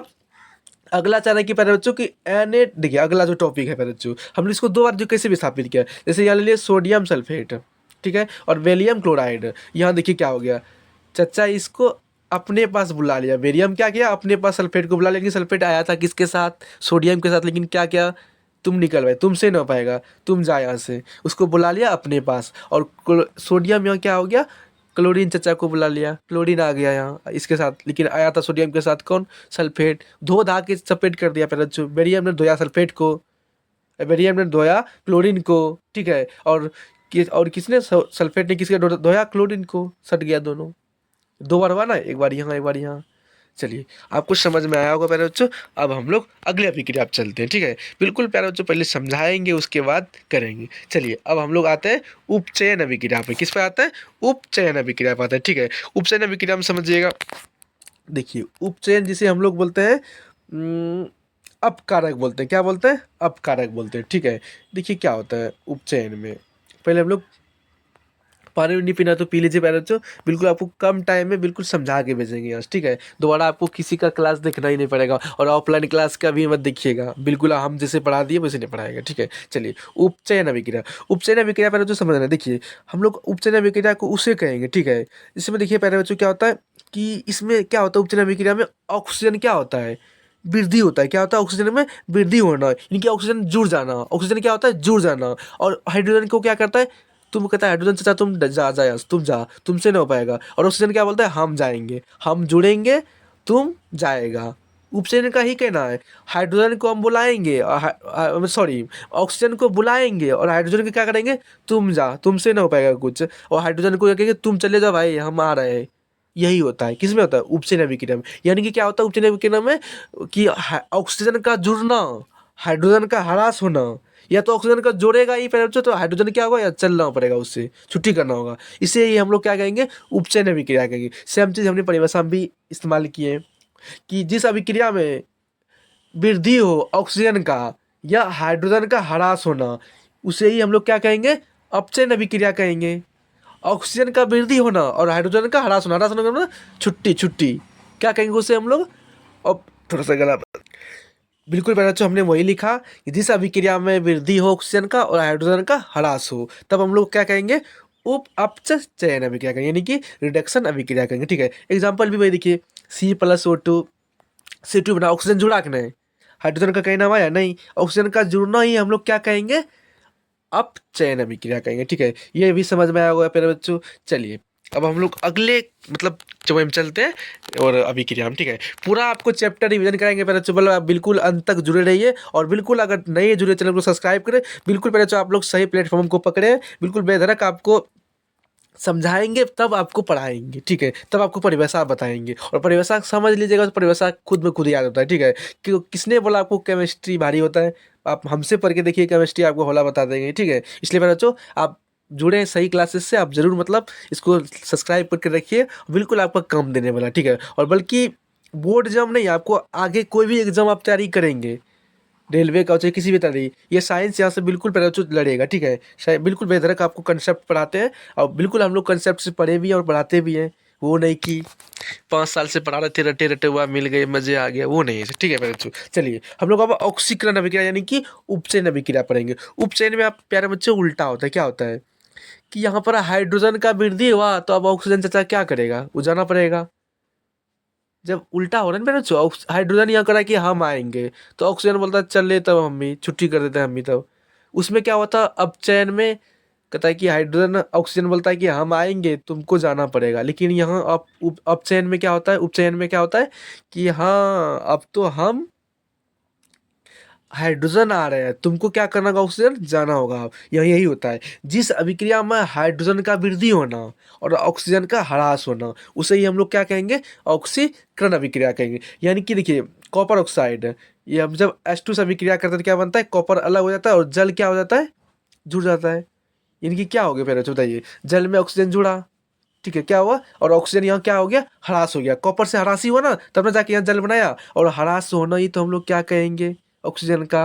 चाह रहा है कि प्यारे बच्चों की देखिए अगला जो टॉपिक है प्यारे बच्चों, हमने इसको दो बार जो कैसे विस्थापित किया, जैसे यहाँ ले लिए सोडियम सल्फेट, ठीक है, और बेरियम क्लोराइड। यहाँ देखिए क्या हो गया, चचा इसको अपने पास बुला लिया। बेरियम क्या किया? अपने पास सल्फेट को बुला लिया, लेकिन सल्फेट आया था किसके साथ? सोडियम के साथ। लेकिन क्या क्या? तुम निकल भाई, तुमसे ना हो पाएगा, तुम जा यहाँ से। उसको बुला लिया अपने पास, और सोडियम यहाँ क्या हो गया? क्लोरीन चचा को बुला लिया, क्लोरीन आ गया यहाँ इसके साथ, लेकिन आया था सोडियम के साथ कौन, सल्फेट। धो धा के सेपरेट कर दिया पहले बच्चों, बेरियम ने धोया सल्फेट को, बेरियम ने धोया क्लोरीन को, ठीक है। और किसने, सल्फेट ने किसके धोया, क्लोरीन को, सट गया दोनों। दो बार हुआ ना, एक बार यहाँ एक बार यहाँ। चलिए आपको समझ में आया होगा प्यारे बच्चों। अब हम लोग अगले अभिक्रिया आप चलते हैं, ठीक है। बिल्कुल प्यारे बच्चों, पहले समझाएंगे उसके बाद करेंगे। चलिए अब हम लोग आते हैं उपचयन अभिक्रिया पे। किस पे आते हैं, उपचयन अभिक्रिया पे आते हैं, ठीक है। उपचयन अभिक्रिया में समझिएगा, देखिए उपचयन जिसे हम लोग बोलते हैं अपकारक बोलते हैं। क्या बोलते हैं, अपकारक बोलते हैं, ठीक है। देखिए क्या होता है उपचयन में, पहले हम लोग, पानी नहीं पीना तो पी लीजिए प्यारे बच्चों, बिल्कुल आपको कम टाइम में बिल्कुल समझा के भेजेंगे आज, ठीक है। दोबारा आपको किसी का क्लास देखना ही नहीं पड़ेगा, और ऑफलाइन क्लास का भी मत देखिएगा, बिल्कुल हम जैसे पढ़ा दिए वैसे नहीं पढ़ाएगा, ठीक है। चलिए उपचयन अभिक्रिया, उपचयन अभिक्रिया प्यारे बच्चों समझना है। देखिए हम लोग उपचयन अभिक्रिया को उसे कहेंगे, ठीक है। इसमें देखिए प्यारे बच्चों क्या होता है कि इसमें क्या होता है, उपचयन अभिक्रिया में ऑक्सीजन क्या होता है, वृद्धि होता है। क्या होता है, ऑक्सीजन में वृद्धि होना, यानी कि ऑक्सीजन जुड़ जाना। ऑक्सीजन क्या होता है, जुड़ जाना। और हाइड्रोजन को क्या करता है, तुम कहता है हाइड्रोजन चाचा तुम जा यस तुम जा, तुमसे नहीं हो पाएगा। और ऑक्सीजन क्या बोलता है, हम जाएंगे, हम जुड़ेंगे, तुम जाएगा। उपचयन का ही कहना है, हाइड्रोजन को हम बुलाएंगे, सॉरी ऑक्सीजन को बुलाएंगे, और हाइड्रोजन को क्या करेंगे, तुम जा, तुमसे नहीं हो पाएगा कुछ। और हाइड्रोजन को क्या कहेंगे, तुम चले जाओ भाई, हम आ रहे हैं। यही होता है, किसमें होता है, उपचयन अभिक्रिया में। यानी कि क्या होता है उपचयन अभिक्रिया में, कि ऑक्सीजन का जुड़ना, हाइड्रोजन का ह्रास होना। या तो ऑक्सीजन का जोड़ेगा ही पहले बच्चों, तो हाइड्रोजन क्या होगा, या चलना पड़ेगा, उससे छुट्टी करना होगा। इसे ही हम लोग क्या कहेंगे, उपचयन अभिक्रिया कहेंगे। सेम चीज़ हमने परिभाषा में भी इस्तेमाल की है, कि जिस अभिक्रिया में वृद्धि हो ऑक्सीजन का या हाइड्रोजन का ह्रास होना, उसे ही हम लोग क्या कहेंगे, अपचयन अभिक्रिया कहेंगे। ऑक्सीजन का वृद्धि होना और हाइड्रोजन का ह्रास होना मतलब छुट्टी, छुट्टी क्या कहेंगे उसे हम लोग। अब थोड़ा सा गला, बिल्कुल पहले बच्चों हमने वही लिखा कि जिस अभिक्रिया में वृद्धि हो ऑक्सीजन का और हाइड्रोजन का ह्रास हो, तब हम लोग क्या कहेंगे, अपचयन अभिक्रिया कहेंगे, यानी कि रिडक्शन अभिक्रिया कहेंगे, ठीक है। एग्जाम्पल भी वही देखिए, C+O2 C2 बना, ऑक्सीजन जुड़ा कि नहीं, हाइड्रोजन का कहीं नाम आया नहीं, ऑक्सीजन का जुड़ना ही हम लोग क्या कहेंगे, अपचयन अभिक्रिया कहेंगे, ठीक है। ये भी समझ में आया होगा प्यारे बच्चों। चलिए अब हम लोग अगले मतलब चौबे में चलते हैं और अभिक्रिया में, ठीक है। पूरा आपको चैप्टर रिवीजन कराएंगे प्यारे बच्चों, मतलब आप बिल्कुल अंत तक जुड़े रहिए। और बिल्कुल अगर नए जुड़े चैनल को सब्सक्राइब करें, बिल्कुल प्यारे बच्चों आप लोग सही प्लेटफॉर्म को पकड़े, बिल्कुल बेधड़क आपको समझाएंगे, तब आपको पढ़ाएंगे, ठीक है। तब आपको परिभाषा बताएंगे, और परिभाषा समझ लीजिएगा तो परिभाषा खुद में खुद याद होता है, ठीक है। कि किसने बोला आपको केमिस्ट्री भारी होता है, आप हमसे पढ़ के देखिए, केमिस्ट्री आपको होला बता देंगे, ठीक है। इसलिए मेरे बच्चों आप जुड़े हैं सही क्लासेस से, आप ज़रूर मतलब इसको सब्सक्राइब करके रखिए, बिल्कुल आपका काम देने वाला, ठीक है। और बल्कि बोर्ड एग्जाम नहीं, आपको आगे कोई भी एग्जाम आप तैयारी करेंगे, रेलवे का हो चाहे किसी भी तरह, ये साइंस यहाँ से बिल्कुल पैराचू लड़ेगा, ठीक है। बिल्कुल बेधड़क आपको कंसेप्ट पढ़ाते हैं, और बिल्कुल हम लोग कंसेप्ट से पढ़े भी हैं और पढ़ाते भी हैं। वो नहीं कि 5 साल से पढ़ा रहे थे, रटे रटे हुआ मिल गए, मजे आ गया, वो नहीं है, ठीक है पैराचू। चलिए हम लोग अब ऑक्सीकरण अभिक्रिया यानी कि उपचयन अभिक्रिया पढ़ेंगे। उपचयन में आप प्यारे बच्चे उल्टा होता है, क्या होता है कि यहाँ पर हाइड्रोजन का वृद्धि हुआ, तो अब ऑक्सीजन चाचा क्या करेगा, वो जाना पड़ेगा। जब उल्टा हो रहा है ना मेरा, हाइड्रोजन यहाँ करा कि हम आएंगे, तो ऑक्सीजन बोलता है चल ले, तब हम भी छुट्टी कर देते हैं हम भी। तब उसमें क्या होता है, अपचयन में कहता है कि हाइड्रोजन, ऑक्सीजन बोलता है कि हम आएंगे, तुमको जाना पड़ेगा। लेकिन यहाँ अपचयन में क्या होता है, उपचयन में क्या होता है कि हाँ अब तो हम, हाइड्रोजन आ रहे हैं, तुमको क्या करना होगा, ऑक्सीजन जाना होगा। अब यही होता है, जिस अभिक्रिया में हाइड्रोजन का वृद्धि होना और ऑक्सीजन का ह्रास होना, उसे ही हम लोग क्या कहेंगे, ऑक्सीकरण अभिक्रिया कहेंगे। यानी कि देखिए कॉपर ऑक्साइड, ये हम जब H2 से अभिक्रिया करते हैं तो क्या बनता है, कॉपर अलग हो जाता है और जल क्या हो जाता है, जुड़ जाता है। यानी कि क्या हो गया पहले बताइए, जल में ऑक्सीजन जुड़ा, ठीक है, क्या हुआ, और ऑक्सीजन यहाँ क्या हो गया, ह्रास हो गया। कॉपर से ह्रास ही हुआ ना, तब ना जाके यहाँ जल बनाया, और ह्रास होना ही तो हम लोग क्या कहेंगे, ऑक्सीजन का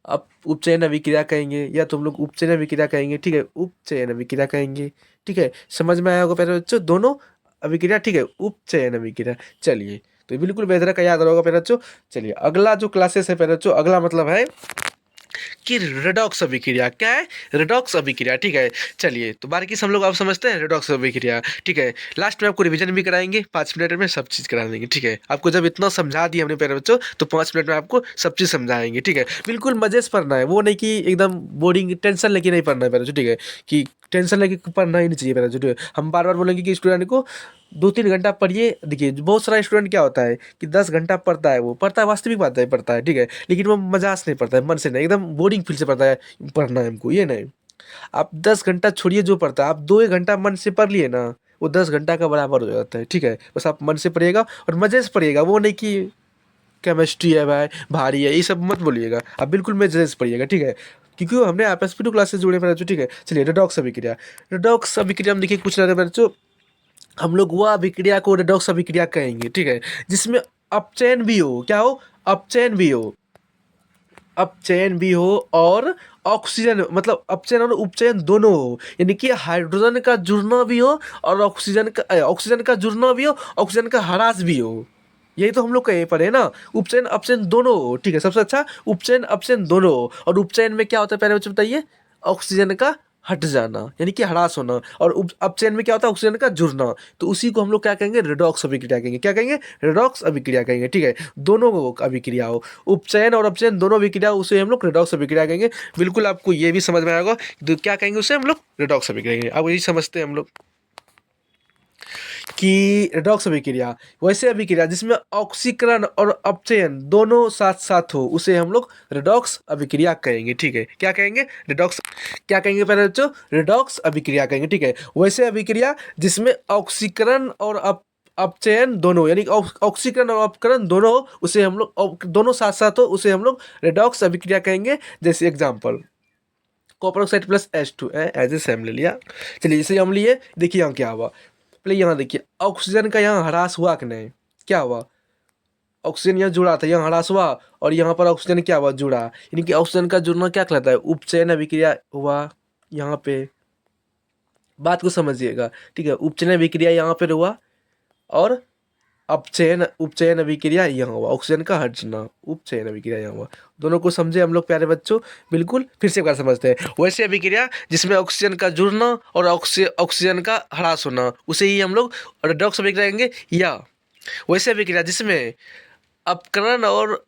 अब उपचयन अभिक्रिया कहेंगे, या तुम लोग उपचयन अभिक्रिया कहेंगे, ठीक है, उपचयन अभिक्रिया कहेंगे, ठीक है। समझ में आया होगा पहले बच्चों दोनों अभिक्रिया, ठीक है, उपचयन अभिक्रिया। चलिए तो बिल्कुल बेहतर का याद रहोगा पहले बच्चों। चलिए अगला जो क्लासेस है पहले बच्चों, अगला मतलब है कि रेडॉक्स अभिक्रिया। क्या है, रेडॉक्स अभिक्रिया, ठीक है। चलिए तो बारीकी से हम लोग आप समझते हैं रेडॉक्स अभिक्रिया, ठीक है। लास्ट में आपको रिवीजन भी कराएंगे, 5 मिनट में सब चीज़ करा देंगे, ठीक है। आपको जब इतना समझा दिया हमने प्यारे बच्चों, तो 5 मिनट में आपको सब चीज़ समझाएंगे, ठीक है। बिल्कुल मजे से पढ़ना है, वो नहीं कि एकदम बोरिंग टेंशन लेके नहीं पढ़ना है प्यारे बच्चों, ठीक है। कि टेंशन लेके पढ़ना ही नहीं चाहिए मेरा जो। हम बार बार बोलेंगे कि स्टूडेंट को 2-3 घंटा पढ़िए। देखिए बहुत सारा स्टूडेंट क्या होता है कि 10 घंटा पढ़ता है, वो पढ़ता है, वास्तविक बात है पढ़ता है, ठीक है, लेकिन वो मजाक से नहीं पढ़ता है, मन से नहीं, एकदम बोरिंग फील से पढ़ता है, पढ़ना है हमको ये नहीं। आप 10 घंटा छोड़िए जो पढ़ता है, आप 2 घंटा मन से पढ़ लिए ना, वो 10 घंटा का बराबर हो जाता है, ठीक है। बस आप मन से पढ़िएगा और मज़े से पढ़िएगा, वो नहीं कि केमिस्ट्री है भाई भारी है, ये सब मत बोलिएगा, आप बिल्कुल मज़े से पढ़िएगा, ठीक है। क्योंकि हमने आप एस पी टू क्लासेस जुड़े मेरे बच्चों, ठीक है। चलिए रेडॉक्स अभिक्रिया, रेडॉक्स अभिक्रिया हम देखिए कुछ ना मेरे बच्चों, हम लोग वह अभिक्रिया को रेडॉक्स अभिक्रिया कहेंगे, ठीक है, जिसमें अपचयन भी हो, क्या हो, अपचयन भी हो, अपचयन भी हो और ऑक्सीजन, मतलब अपचयन और उपचयन दोनों हो, यानी कि हाइड्रोजन का जुड़ना भी हो और ऑक्सीजन का जुड़ना भी हो, ऑक्सीजन का ह्रास भी हो। यही तो हम लोग कहीं पढ़े ना, उपचयन अपचयन दोनों हो, ठीक है, सबसे अच्छा उपचयन अपचयन दोनों हो। और उपचयन में क्या होता है पहले बच्चे बताइए, ऑक्सीजन का हट जाना यानी कि ह्रास होना, और अपचयन में क्या होता है, ऑक्सीजन का जुड़ना। तो उसी को हम लोग क्या कहेंगे, रेडॉक्स अभिक्रिया कहेंगे, क्या कहेंगे, रेडॉक्स अभिक्रिया कहेंगे, ठीक है। दोनों को अभिक्रिया हो, उपचयन और अपचयन दोनों अभिक्रिया, उसे हम लोग रेडॉक्स अभिक्रिया कहेंगे। बिल्कुल आपको ये भी समझ में आएगा तो क्या कहेंगे उसे हम लोग, रेडॉक्स अभिक्रिया कहेंगे। अब यही समझते हैं हम लोग कि रेडॉक्स अभिक्रिया वैसे अभिक्रिया जिसमें ऑक्सीकरण और अपचयन दोनों साथ साथ हो, उसे हम लोग रेडॉक्स अभिक्रिया कहेंगे, ठीक है। क्या कहेंगे, रेडॉक्स, क्या कहेंगे पहले बच्चों, रेडॉक्स अभिक्रिया कहेंगे, ठीक है। वैसे अभिक्रिया जिसमें ऑक्सीकरण और अपचयन दोनों, यानी ऑक्सीकरण और अपकरण दोनों हो, उसे हम लोग दोनों साथ साथ हो, उसे हम लोग रेडॉक्स अभिक्रिया कहेंगे। जैसे example copper oxide plus H2 as a same ले लिया। चलिए इसे हम लिए, देखिए यहाँ क्या हुआ, पहले यहाँ देखिए ऑक्सीजन का यहाँ ह्रास हुआ कि नहीं, क्या हुआ, ऑक्सीजन यहाँ जुड़ा था, यहाँ ह्रास हुआ, और यहाँ पर ऑक्सीजन क्या हुआ, जुड़ा, यानी कि ऑक्सीजन का जुड़ना क्या कहलाता है, उपचयन अभिक्रिया हुआ। यहाँ पे बात को समझिएगा, ठीक है, उपचयन अभिक्रिया यहाँ पर हुआ और अपचयन उपचयन अभिक्रिया यहाँ हुआ, ऑक्सीजन का हटना, उपचयन अभिक्रिया यहाँ हुआ। दोनों को समझे हम लोग प्यारे बच्चों, बिल्कुल फिर से एक बार समझते हैं। वैसे अभिक्रिया जिसमें ऑक्सीजन का जुड़ना और ऑक्सीजन का ह्रास होना, उसे ही हम लोग रेडॉक्स अभिक्रिया कहेंगे। या वैसे अभिक्रिया जिसमें अपकरण और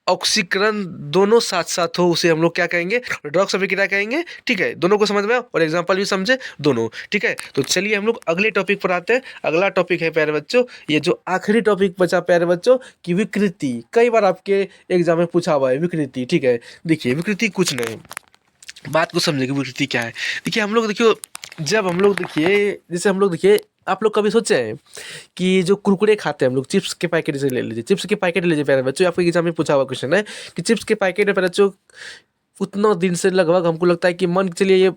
ऑक्सीकरण दोनों साथ साथ हो, उसे हम लोग क्या कहेंगे, रेडॉक्स अभिक्रिया कहेंगे, ठीक है। दोनों को समझ में और एग्जांपल भी समझे दोनों, ठीक है। तो चलिए हम लोग अगले टॉपिक पर आते हैं। अगला टॉपिक है प्यारे बच्चों, ये जो आखिरी टॉपिक बचा प्यारे बच्चों की विकृति, कई बार आपके एग्जाम में पूछा हुआ है विकृति, ठीक है। देखिए विकृति कुछ नहीं, बात को समझिए कि विकृति क्या है। देखिए हम लोग देखियो, जब हम लोग देखिए, जैसे हम लोग देखिए, आप लोग कभी सोचे हैं कि जो कुरकुरे खाते हैं हम लोग, चिप्स के पैकेट से ले लीजिए, चिप्स के पैकेट ले लीजिए प्यारे बच्चों, आपके एग्जाम में पूछा हुआ क्वेश्चन है कि चिप्स के पैकेट है प्यारे बच्चों, उतना दिन से लगभग हमको लगता है कि मन चलिए ये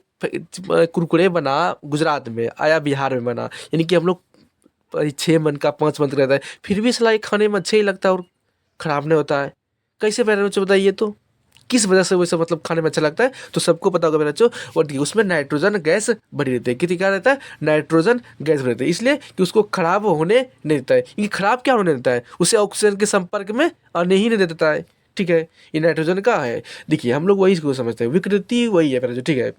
कुरकुरे बना गुजरात में, आया बिहार में बना, यानी कि हम लोग 6 मन का 5 मन का रहता है, फिर भी सलाह खाने में अच्छा ही लगता है और ख़राब नहीं होता है। कैसे प्यारे बच्चों बताइए तो, किस वजह से वैसे मतलब खाने में अच्छा लगता है, तो सबको पता होगा मेरे बच्चों, और देखिए उसमें नाइट्रोजन गैस भरी रहती है, कितनी क्या रहता है, नाइट्रोजन गैस भरी रहती है, इसलिए कि उसको खराब होने नहीं देता है। ये खराब क्या होने देता है, उसे ऑक्सीजन के संपर्क में आने ही नहीं देता है, ठीक है। ये नाइट्रोजन का है। देखिए हम लोग वही इसको समझते हैं, विकृति वही है मेरे जो, ठीक है,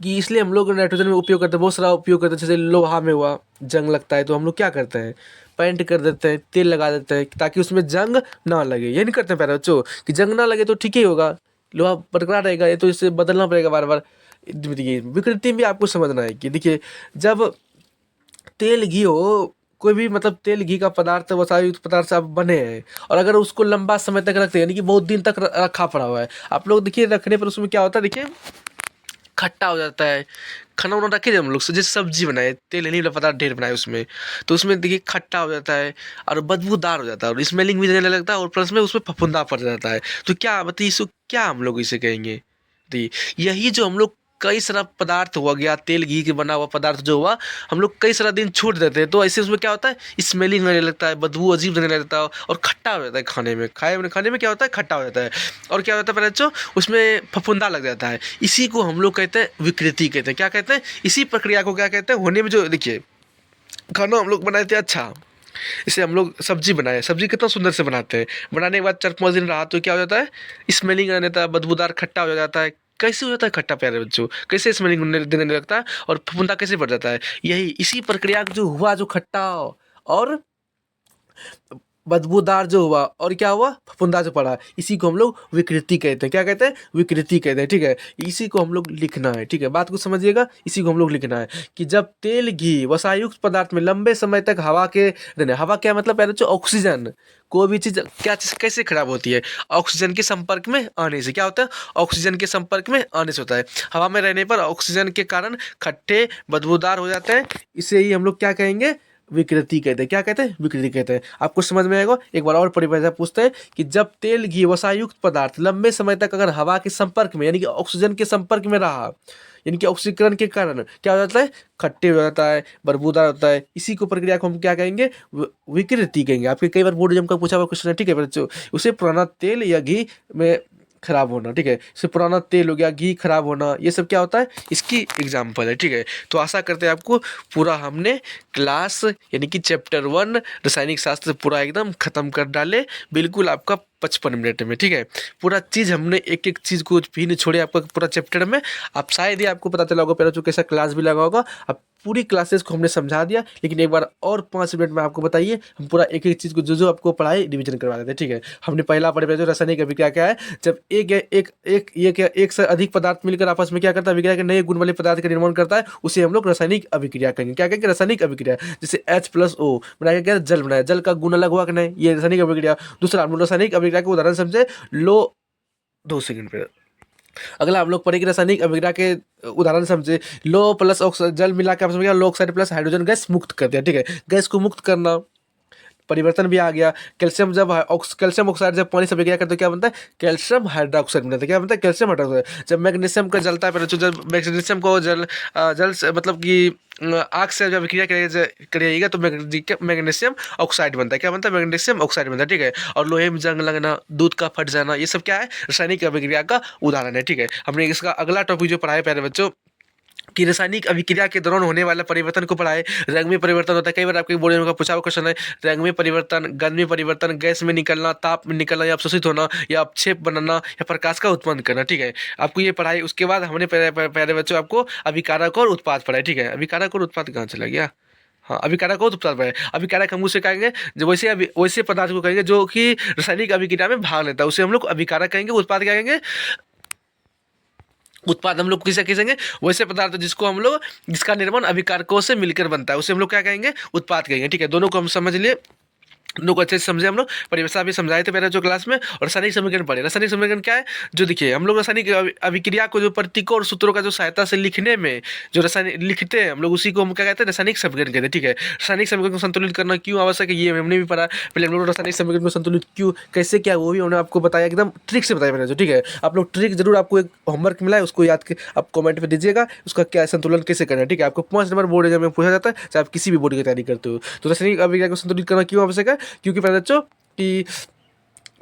कि इसलिए हम लोग नाइट्रोजन में उपयोग करते हैं, बहुत सारा उपयोग करते हैं। जैसे लोहा में हुआ, जंग लगता है तो हम लोग क्या करते हैं, पेंट कर देते हैं, तेल लगा देते हैं ताकि उसमें जंग ना लगे। ये नहीं करते हैं प्यारे बच्चों कि जंग ना लगे तो ठीक ही होगा, लोहा बरकरार रहेगा, ये तो इसे बदलना पड़ेगा बार बार। देखिए विकृति भी आपको समझना है कि देखिए जब तेल घी हो, कोई भी मतलब तेल घी का पदार्थ वसा पदार्थ से आप बने हैं, और अगर उसको लंबा समय तक रखते हैं, यानी कि बहुत दिन तक रखा पड़ा हुआ है, आप लोग देखिए रखने पर उसमें क्या होता है, देखिए खट्टा हो जाता है। खाना वाना रखे जब हम लोग जैसे सब्जी बनाए, तेल नहीं पदार्थ ढेर बनाए उसमें, तो उसमें देखिए खट्टा हो जाता है और बदबूदार हो जाता है और स्मेलिंग भी देने लगता है, और प्लस में उसमें फफूंदा पड़ जाता है। तो क्या बताइए इसको क्या हम लोग इसे कहेंगे, तो यही जो हम लोग कई सारा पदार्थ हुआ गया, तेल घी के बना हुआ पदार्थ जो हुआ, हम लोग कई सारा दिन छोड़ देते हैं, तो ऐसे उसमें क्या होता है, स्मेलिंग लगने लगता है, बदबू अजीब लगने लगता है और खट्टा हो जाता है खाने में। खाने में क्या होता है, खट्टा हो जाता है, और क्या होता है पहले बच्चों, उसमें फफूंदा लग जाता है। इसी को हम लोग कहते हैं विकृति कहते हैं। क्या कहते हैं, इसी प्रक्रिया को क्या कहते हैं, होने में जो देखिए खाना हम लोग बनाए थे, अच्छा इसे हम लोग सब्जी बनाए, सब्जी कितना सुंदर से बनाते हैं, बनाने के बाद 4-5 दिन रहा तो क्या हो जाता है, स्मेलिंग आने लगता है, बदबूदार खट्टा हो जाता है। कैसे हो जाता है खट्टा प्यारे बच्चों, कैसे स्मेलिंग देने लगता है और फफूंदा कैसे बढ़ जाता है, यही इसी प्रक्रिया जो हुआ, जो खट्टा और बदबूदार जो हुआ और क्या हुआ, फफूंदा जो पड़ा, इसी को हम लोग विकृति कहते हैं। क्या कहते हैं? विकृति कहते हैं, ठीक है। इसी को हम लोग लिखना है, ठीक है। बात को समझिएगा, इसी को हम लोग लिखना है कि जब तेल, घी, वसायुक्त पदार्थ में लंबे समय तक हवा के रहने, हवा क्या मतलब पहले जो ऑक्सीजन, कोई भी चीज़ क्या चीज़ कैसे खराब होती है? ऑक्सीजन के संपर्क में आने से। क्या होता है? ऑक्सीजन के संपर्क में आने से होता है। हवा में रहने पर ऑक्सीजन के कारण खट्टे बदबूदार हो जाते हैं। इसे ही हम लोग क्या कहेंगे? विकृति कहते हैं। क्या कहते हैं? विकृति कहते हैं। आपको समझ में आएगा? एक बार और परिभाषा पूछते हैं कि जब तेल, घी, वसायुक्त पदार्थ लंबे समय तक अगर हवा के संपर्क में यानी कि ऑक्सीजन के संपर्क में रहा, यानी कि ऑक्सीकरण के कारण क्या हो जाता है? खट्टे हो जाता है, बदबूदार होता है। इसी को प्रक्रिया को हम क्या कहेंगे? विकृति कहेंगे। आपके कई बार बोर्ड एग्जाम का पूछा हुआ क्वेश्चन है, ठीक है बच्चों। उसे पुराना तेल या घी में खराब होना, ठीक है। जैसे पुराना तेल हो गया, घी खराब होना, ये सब क्या होता है? इसकी एग्जाम्पल है, ठीक है। तो आशा करते हैं आपको पूरा हमने क्लास यानी कि चैप्टर 1 रासायनिक शास्त्र पूरा एकदम खत्म कर डाले, बिल्कुल आपका 55 मिनट में, ठीक है। पूरा चीज़ हमने एक एक चीज़ को भी नहीं छोड़े आपका पूरा चैप्टर में। आप शायद ही आपको पता चला होगा पहले जो कैसा क्लास भी लगा होगा। अब पूरी क्लासेस को हमने समझा दिया, लेकिन एक बार और 5 मिनट में आपको बताइए, हम पूरा एक एक चीज़ को जो जो आपको पढ़ाई रिवीजन करवा देते हैं, ठीक है। हमने पहला पढ़ा जो रासायनिक अभिक्रिया क्या है, जब एक से अधिक पदार्थ मिलकर आपस में क्या करता है? अभिक्रिया के नए गुण वाले पदार्थ का निर्माण करता है, उसे हम लोग रासायनिक अभिक्रिया कहेंगे। क्या कहेंगे? रासायनिक अभिक्रिया। जैसे H+O बनाया गया, जल बनाया, जल का गुण अलग हुआ कि नहीं, ये रासायनिक अभिक्रिया। दूसरा हम लोग रासायनिक अभिक्रिया के उदाहरण समझे, लो 2 सेकंड पे। अगला हम लोग पढ़ेंगे रासायनिक अभिक्रिया के उदाहरण समझे, लो प्लस जल मिला के आपस में क्या, लो ऑक्साइड प्लस हाइड्रोजन गैस मुक्त कर दिया, ठीक है। गैस को मुक्त करना, परिवर्तन भी आ गया। कैल्शियम जब कैल्शियम ऑक्साइड जब पानी से अभिक्रिया करते तो क्या बनता है? कैल्शियम हाइड्रोक्साइड बनता है। क्या बनता है? Calcium hydroxide. जब मैग्नीशियम का जलता है पहले तो, जब मैग्नीशियम को जल से मतलब कि आग से जब अभिक्रिया करिएगा तो मैग्नीशियम ऑक्साइड बनता है। क्या बनता है? मैग्नीशियम ऑक्साइड बनता है, ठीक है। और लोहे में जंग लगना, दूध का फट जाना, ये सब क्या है? रासायनिक अभिक्रिया का उदाहरण है, ठीक है। हमने इसका अगला टॉपिक जो पढ़ा है प्यारे बच्चों कि रासायनिक अभिक्रिया के दौरान होने वाला परिवर्तन को पढ़ाए। रंग में परिवर्तन होता है, कई बार आपके बोर्ड में पूछा हुआ क्वेश्चन है, रंग में परिवर्तन, गंध में परिवर्तन, गैस में निकलना, ताप में निकलना, या अवशोषित होना, या अपक्षेप बनना, या प्रकाश का उत्पन्न करना, ठीक है। आपको ये पढ़ाई। उसके बाद हमने पहले बच्चों आपको अभिकारक और उत्पाद पढ़ाए, ठीक है। अभिकारक और उत्पाद कहाँ चला गया? हाँ, अभिकारक और उत्पाद पढ़ाए। अभिकारक हम उसे कहेंगे जो वैसे पदार्थ को कहेंगे जो कि रासायनिक अभिक्रिया में भाग लेता है, उसे हम लोग अभिकारक कहेंगे। उत्पाद क्या कहेंगे? उत्पाद हम लोग किसे कहेंगे? वैसे पदार्थ जिसको हम लोग जिसका निर्माण अभिकारकों से मिलकर बनता है, उसे हम लोग क्या कहेंगे? उत्पाद कहेंगे, ठीक है। दोनों को हम समझ लिए, दोनों को अच्छे से समझे हम लोग। परिभाषा भी समझाए थे पहले जो क्लास में। और रासायनिक समीकरण पढ़े। रासायनिक समीकरण क्या है? जो देखिए हम लोग रासायनिक अभिक्रिया को जो प्रतीकों और सूत्रों का जो सहायता से लिखने में जो रासायनिक लिखते हैं हम लोग, उसी को हम क्या कहते हैं? रासायनिक समीकरण कहते हैं, ठीक है। रासायनिक समीकरण को संतुलित करना क्यों आवश्यक है, ये हमने भी पढ़ा। पहले हम लोग रासायनिक समीकरण को संतुलित क्यों कैसे क्या, वो भी हमने आपको बताया, एकदम ट्रिक से बताया मैंने जो, ठीक है। आप लोग ट्रिक जरूर, आपको एक होमवर्क मिला है उसको याद के आप कमेंट में दीजिएगा, उसका क्या संतुलन कैसे करना है, ठीक है। आपको 5 नंबर बोर्ड एग्जाम में पूछा जाता है, चाहे आप किसी भी बोर्ड की तैयारी करते हो। तो रासायनिक अभिक्रिया को संतुलित करना क्यों आवश्यक है? क्योंकि पहले बच्चों कि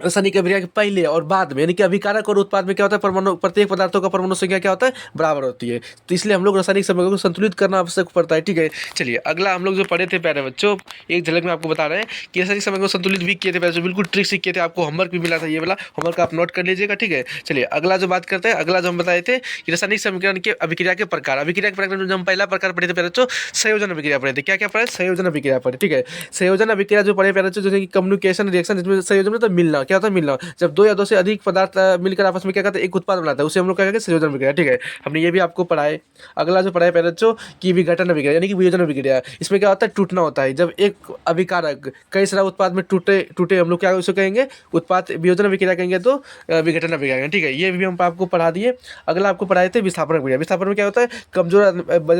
रासायनिक अभिक्रिया के पहले और बाद में यानी कि अभिकारक और उत्पाद में क्या होता है? परमाणु, प्रत्येक पदार्थों का परमाणु संख्या क्या होता है? बराबर होती है। तो इसलिए हम लोग रासायनिक समीकरण को संतुलित करना आवश्यक पड़ता है, ठीक है। चलिए अगला हम लोग जो पढ़े थे प्यारे बच्चों, एक झलक में आपको बता रहे हैं कि रासायनिक समीकरण को संतुलित भी किए थे प्यारे, बिल्कुल ट्रिक सीख किए थे। आपको होमवर्क भी मिला था, ये वाला होमवर्क आप नोट कर लीजिएगा, ठीक है। चलिए अगला जो बात करते हैं, अगला जो हम बताए थे कि रासायनिक समीकरण के अभिक्रिया के प्रकार। अभिक्रिया के प्रकार जो हम पहला प्रकार पढ़े थे प्यारे बच्चों, संयोजन अभिक्रिया पढ़े थे। क्या क्या पढ़े? संयोजन अभिक्रिया पढ़े, ठीक है। संयोजन अभिक्रिया जो पढ़े प्यारे बच्चों, जैसे कि कम्युनिकेशन रिएक्शन, जिसमें संयोजन मतलब मिलना। क्या होता है? मिलना। जब दो या दो से अधिक पदार्थ मिलकर आपस में क्या करते हैं? एक उत्पाद बनाता है, उसे हम लोग क्या कहेंगे? संयोजन अभिक्रिया, ठीक है। हमने ये भी आपको पढ़ाए। अगला जो पढ़ाए पहले बच्चों कि विघटन अभिक्रिया यानी कि वियोजन अभिक्रिया। इसमें क्या होता है? टूटना होता है। जब एक अभिकारक कई सारा उत्पाद में टूटे हम लोग क्या उसे कहेंगे? उत्पाद। वियोजन अभिक्रिया कहेंगे तो विघटन अभिक्रिया कहेंगे, ठीक है। ये भी हम आपको पढ़ा दिए। अगला आपको पढ़ाए थे विस्थापन अभिक्रिया। विस्थापन में क्या होता है?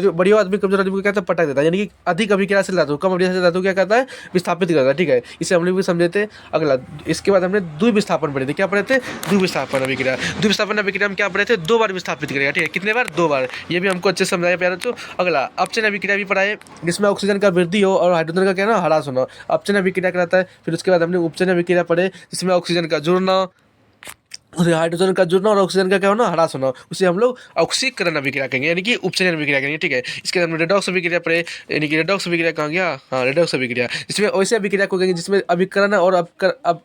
बढ़िया आदमी कमजोर आदमी को क्या होता है? पटक देता है, यानी कि अधिक अभिक्रिया से धातु, कम अभिक्रिया से धातु क्या करता है? विस्थापित करता है, ठीक है। इसे हम लोग भी समझे थे। अगला इसके बाद हमने द्विविस्थापन पढ़े थे। क्या पढ़े थे? द्विविस्थापन अभिक्रिया। द्विविस्थापन अभिक्रिया हम क्या पढ़े थे? 2 बार विस्थापित करेगा, ठीक है। कितने बार? 2 बार। ये भी हमको अच्छे से समझाया प्यारा। तो अगला अपचयन अभिक्रिया भी पढ़ाए, जिसमें ऑक्सीजन का वृद्धि हो और हाइड्रोजन का क्या ना ह्रास होना, अपचयन अभिक्रिया कहलाता है। फिर उसके बाद हमने उपचयन अभिक्रिया पढ़े, जिसमें ऑक्सीजन का जुड़ना, हाइड्रोजन का जुड़ना और ऑक्सीजन का क्या होना? ह्रास होना, उसे हम लोग ऑक्सीकरण अभिक्रिया कहेंगे, यानी कि उपचयन अभिक्रिया कहेंगे, ठीक है। इसके बाद हमने रेडॉक्स अभिक्रिया पढ़े, यानी कि रेडॉक्स अभिक्रिया कहाँ गया? हाँ, रेडॉक्स अभिक्रिया, जिसमें वैसे अभिक्रिया को कहेंगे जिसमें अभिकरण और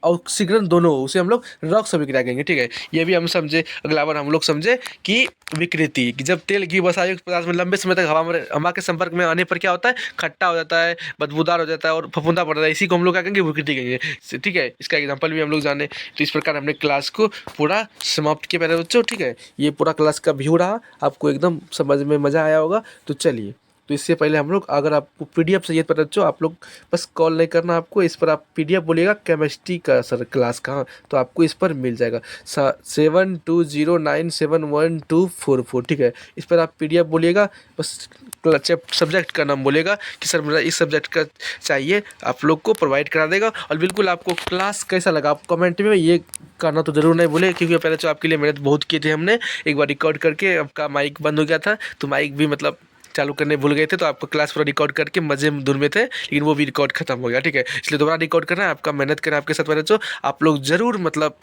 ऑक्सीकरण दोनों हो, उसे हम लोग रेडॉक्स अभिक्रिया कहेंगे, ठीक है। ये भी हम समझे। अगला बार हम लोग समझे कि विकृति कि जब तेल घी वसा युक्त पदार्थ में लंबे समय तक हवा के संपर्क में आने पर क्या होता है, खट्टा हो जाता है, बदबूदार हो जाता है और फफूंदा पड़ता है। इसी को हम लोग क्या कहेंगे, विकृति कहेंगे। ठीक है, इसका एग्जांपल भी हम लोग जाने। तो इस प्रकार हमने क्लास को पूरा समाप्त किया प्यारे बच्चों। ठीक है, ये पूरा क्लास का व्यू रहा, आपको एकदम समझ में मज़ा आया होगा। तो चलिए, तो इससे पहले हम लोग, अगर आपको पीडीएफ चाहिए प्यारे बच्चों, आप लोग बस कॉल नहीं करना आपको, इस पर आप पीडीएफ बोलिएगा केमिस्ट्री का सर क्लास का, तो आपको इस पर मिल जाएगा 7209711244। ठीक है, इस पर आप पीडीएफ बोलिएगा, बस सब्जेक्ट का नाम बोलेगा कि सर मेरा इस सब्जेक्ट का चाहिए, आप लोग को प्रोवाइड करा देगा। और बिल्कुल आपको क्लास कैसा लगा आप कमेंट में ये करना तो ज़रूर नहीं भूले, क्योंकि पहले तो आपके लिए मेहनत बहुत की थी हमने। एक बार रिकॉर्ड करके आपका माइक बंद हो गया था, तो माइक भी मतलब चालू करने भूल गए थे, तो आपको क्लास पूरा रिकॉर्ड करके मजे में धुन में थे, लेकिन वो भी रिकॉर्ड खत्म हो गया। ठीक है, इसलिए दोबारा रिकॉर्ड करना है, आपका मेहनत करना आपके साथ मेरे जो आप लोग ज़रूर मतलब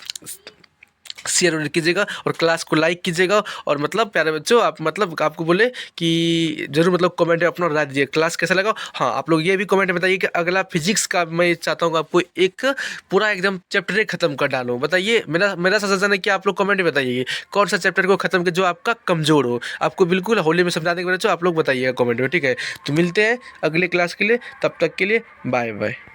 शेयर कीजिएगा और क्लास को लाइक कीजिएगा। और मतलब प्यारे बच्चों, आप मतलब आपको बोले कि जरूर मतलब कमेंट में अपना राय दीजिए क्लास कैसा लगा। हाँ, आप लोग ये भी कमेंट में बताइए कि अगला फिजिक्स का मैं चाहता हूँ आपको एक पूरा एकदम चैप्टर खत्म कर डालूँ। बताइए, मेरा सजेशन है कि आप लोग कमेंट में बताइए कौन सा चैप्टर को खत्म कर जो आपका कमजोर हो, आपको बिल्कुल होली में समझा देंगे बच्चों, आप लोग बताइएगा कमेंट में। ठीक है, तो मिलते हैं अगले क्लास के लिए, तब तक के लिए बाय बाय।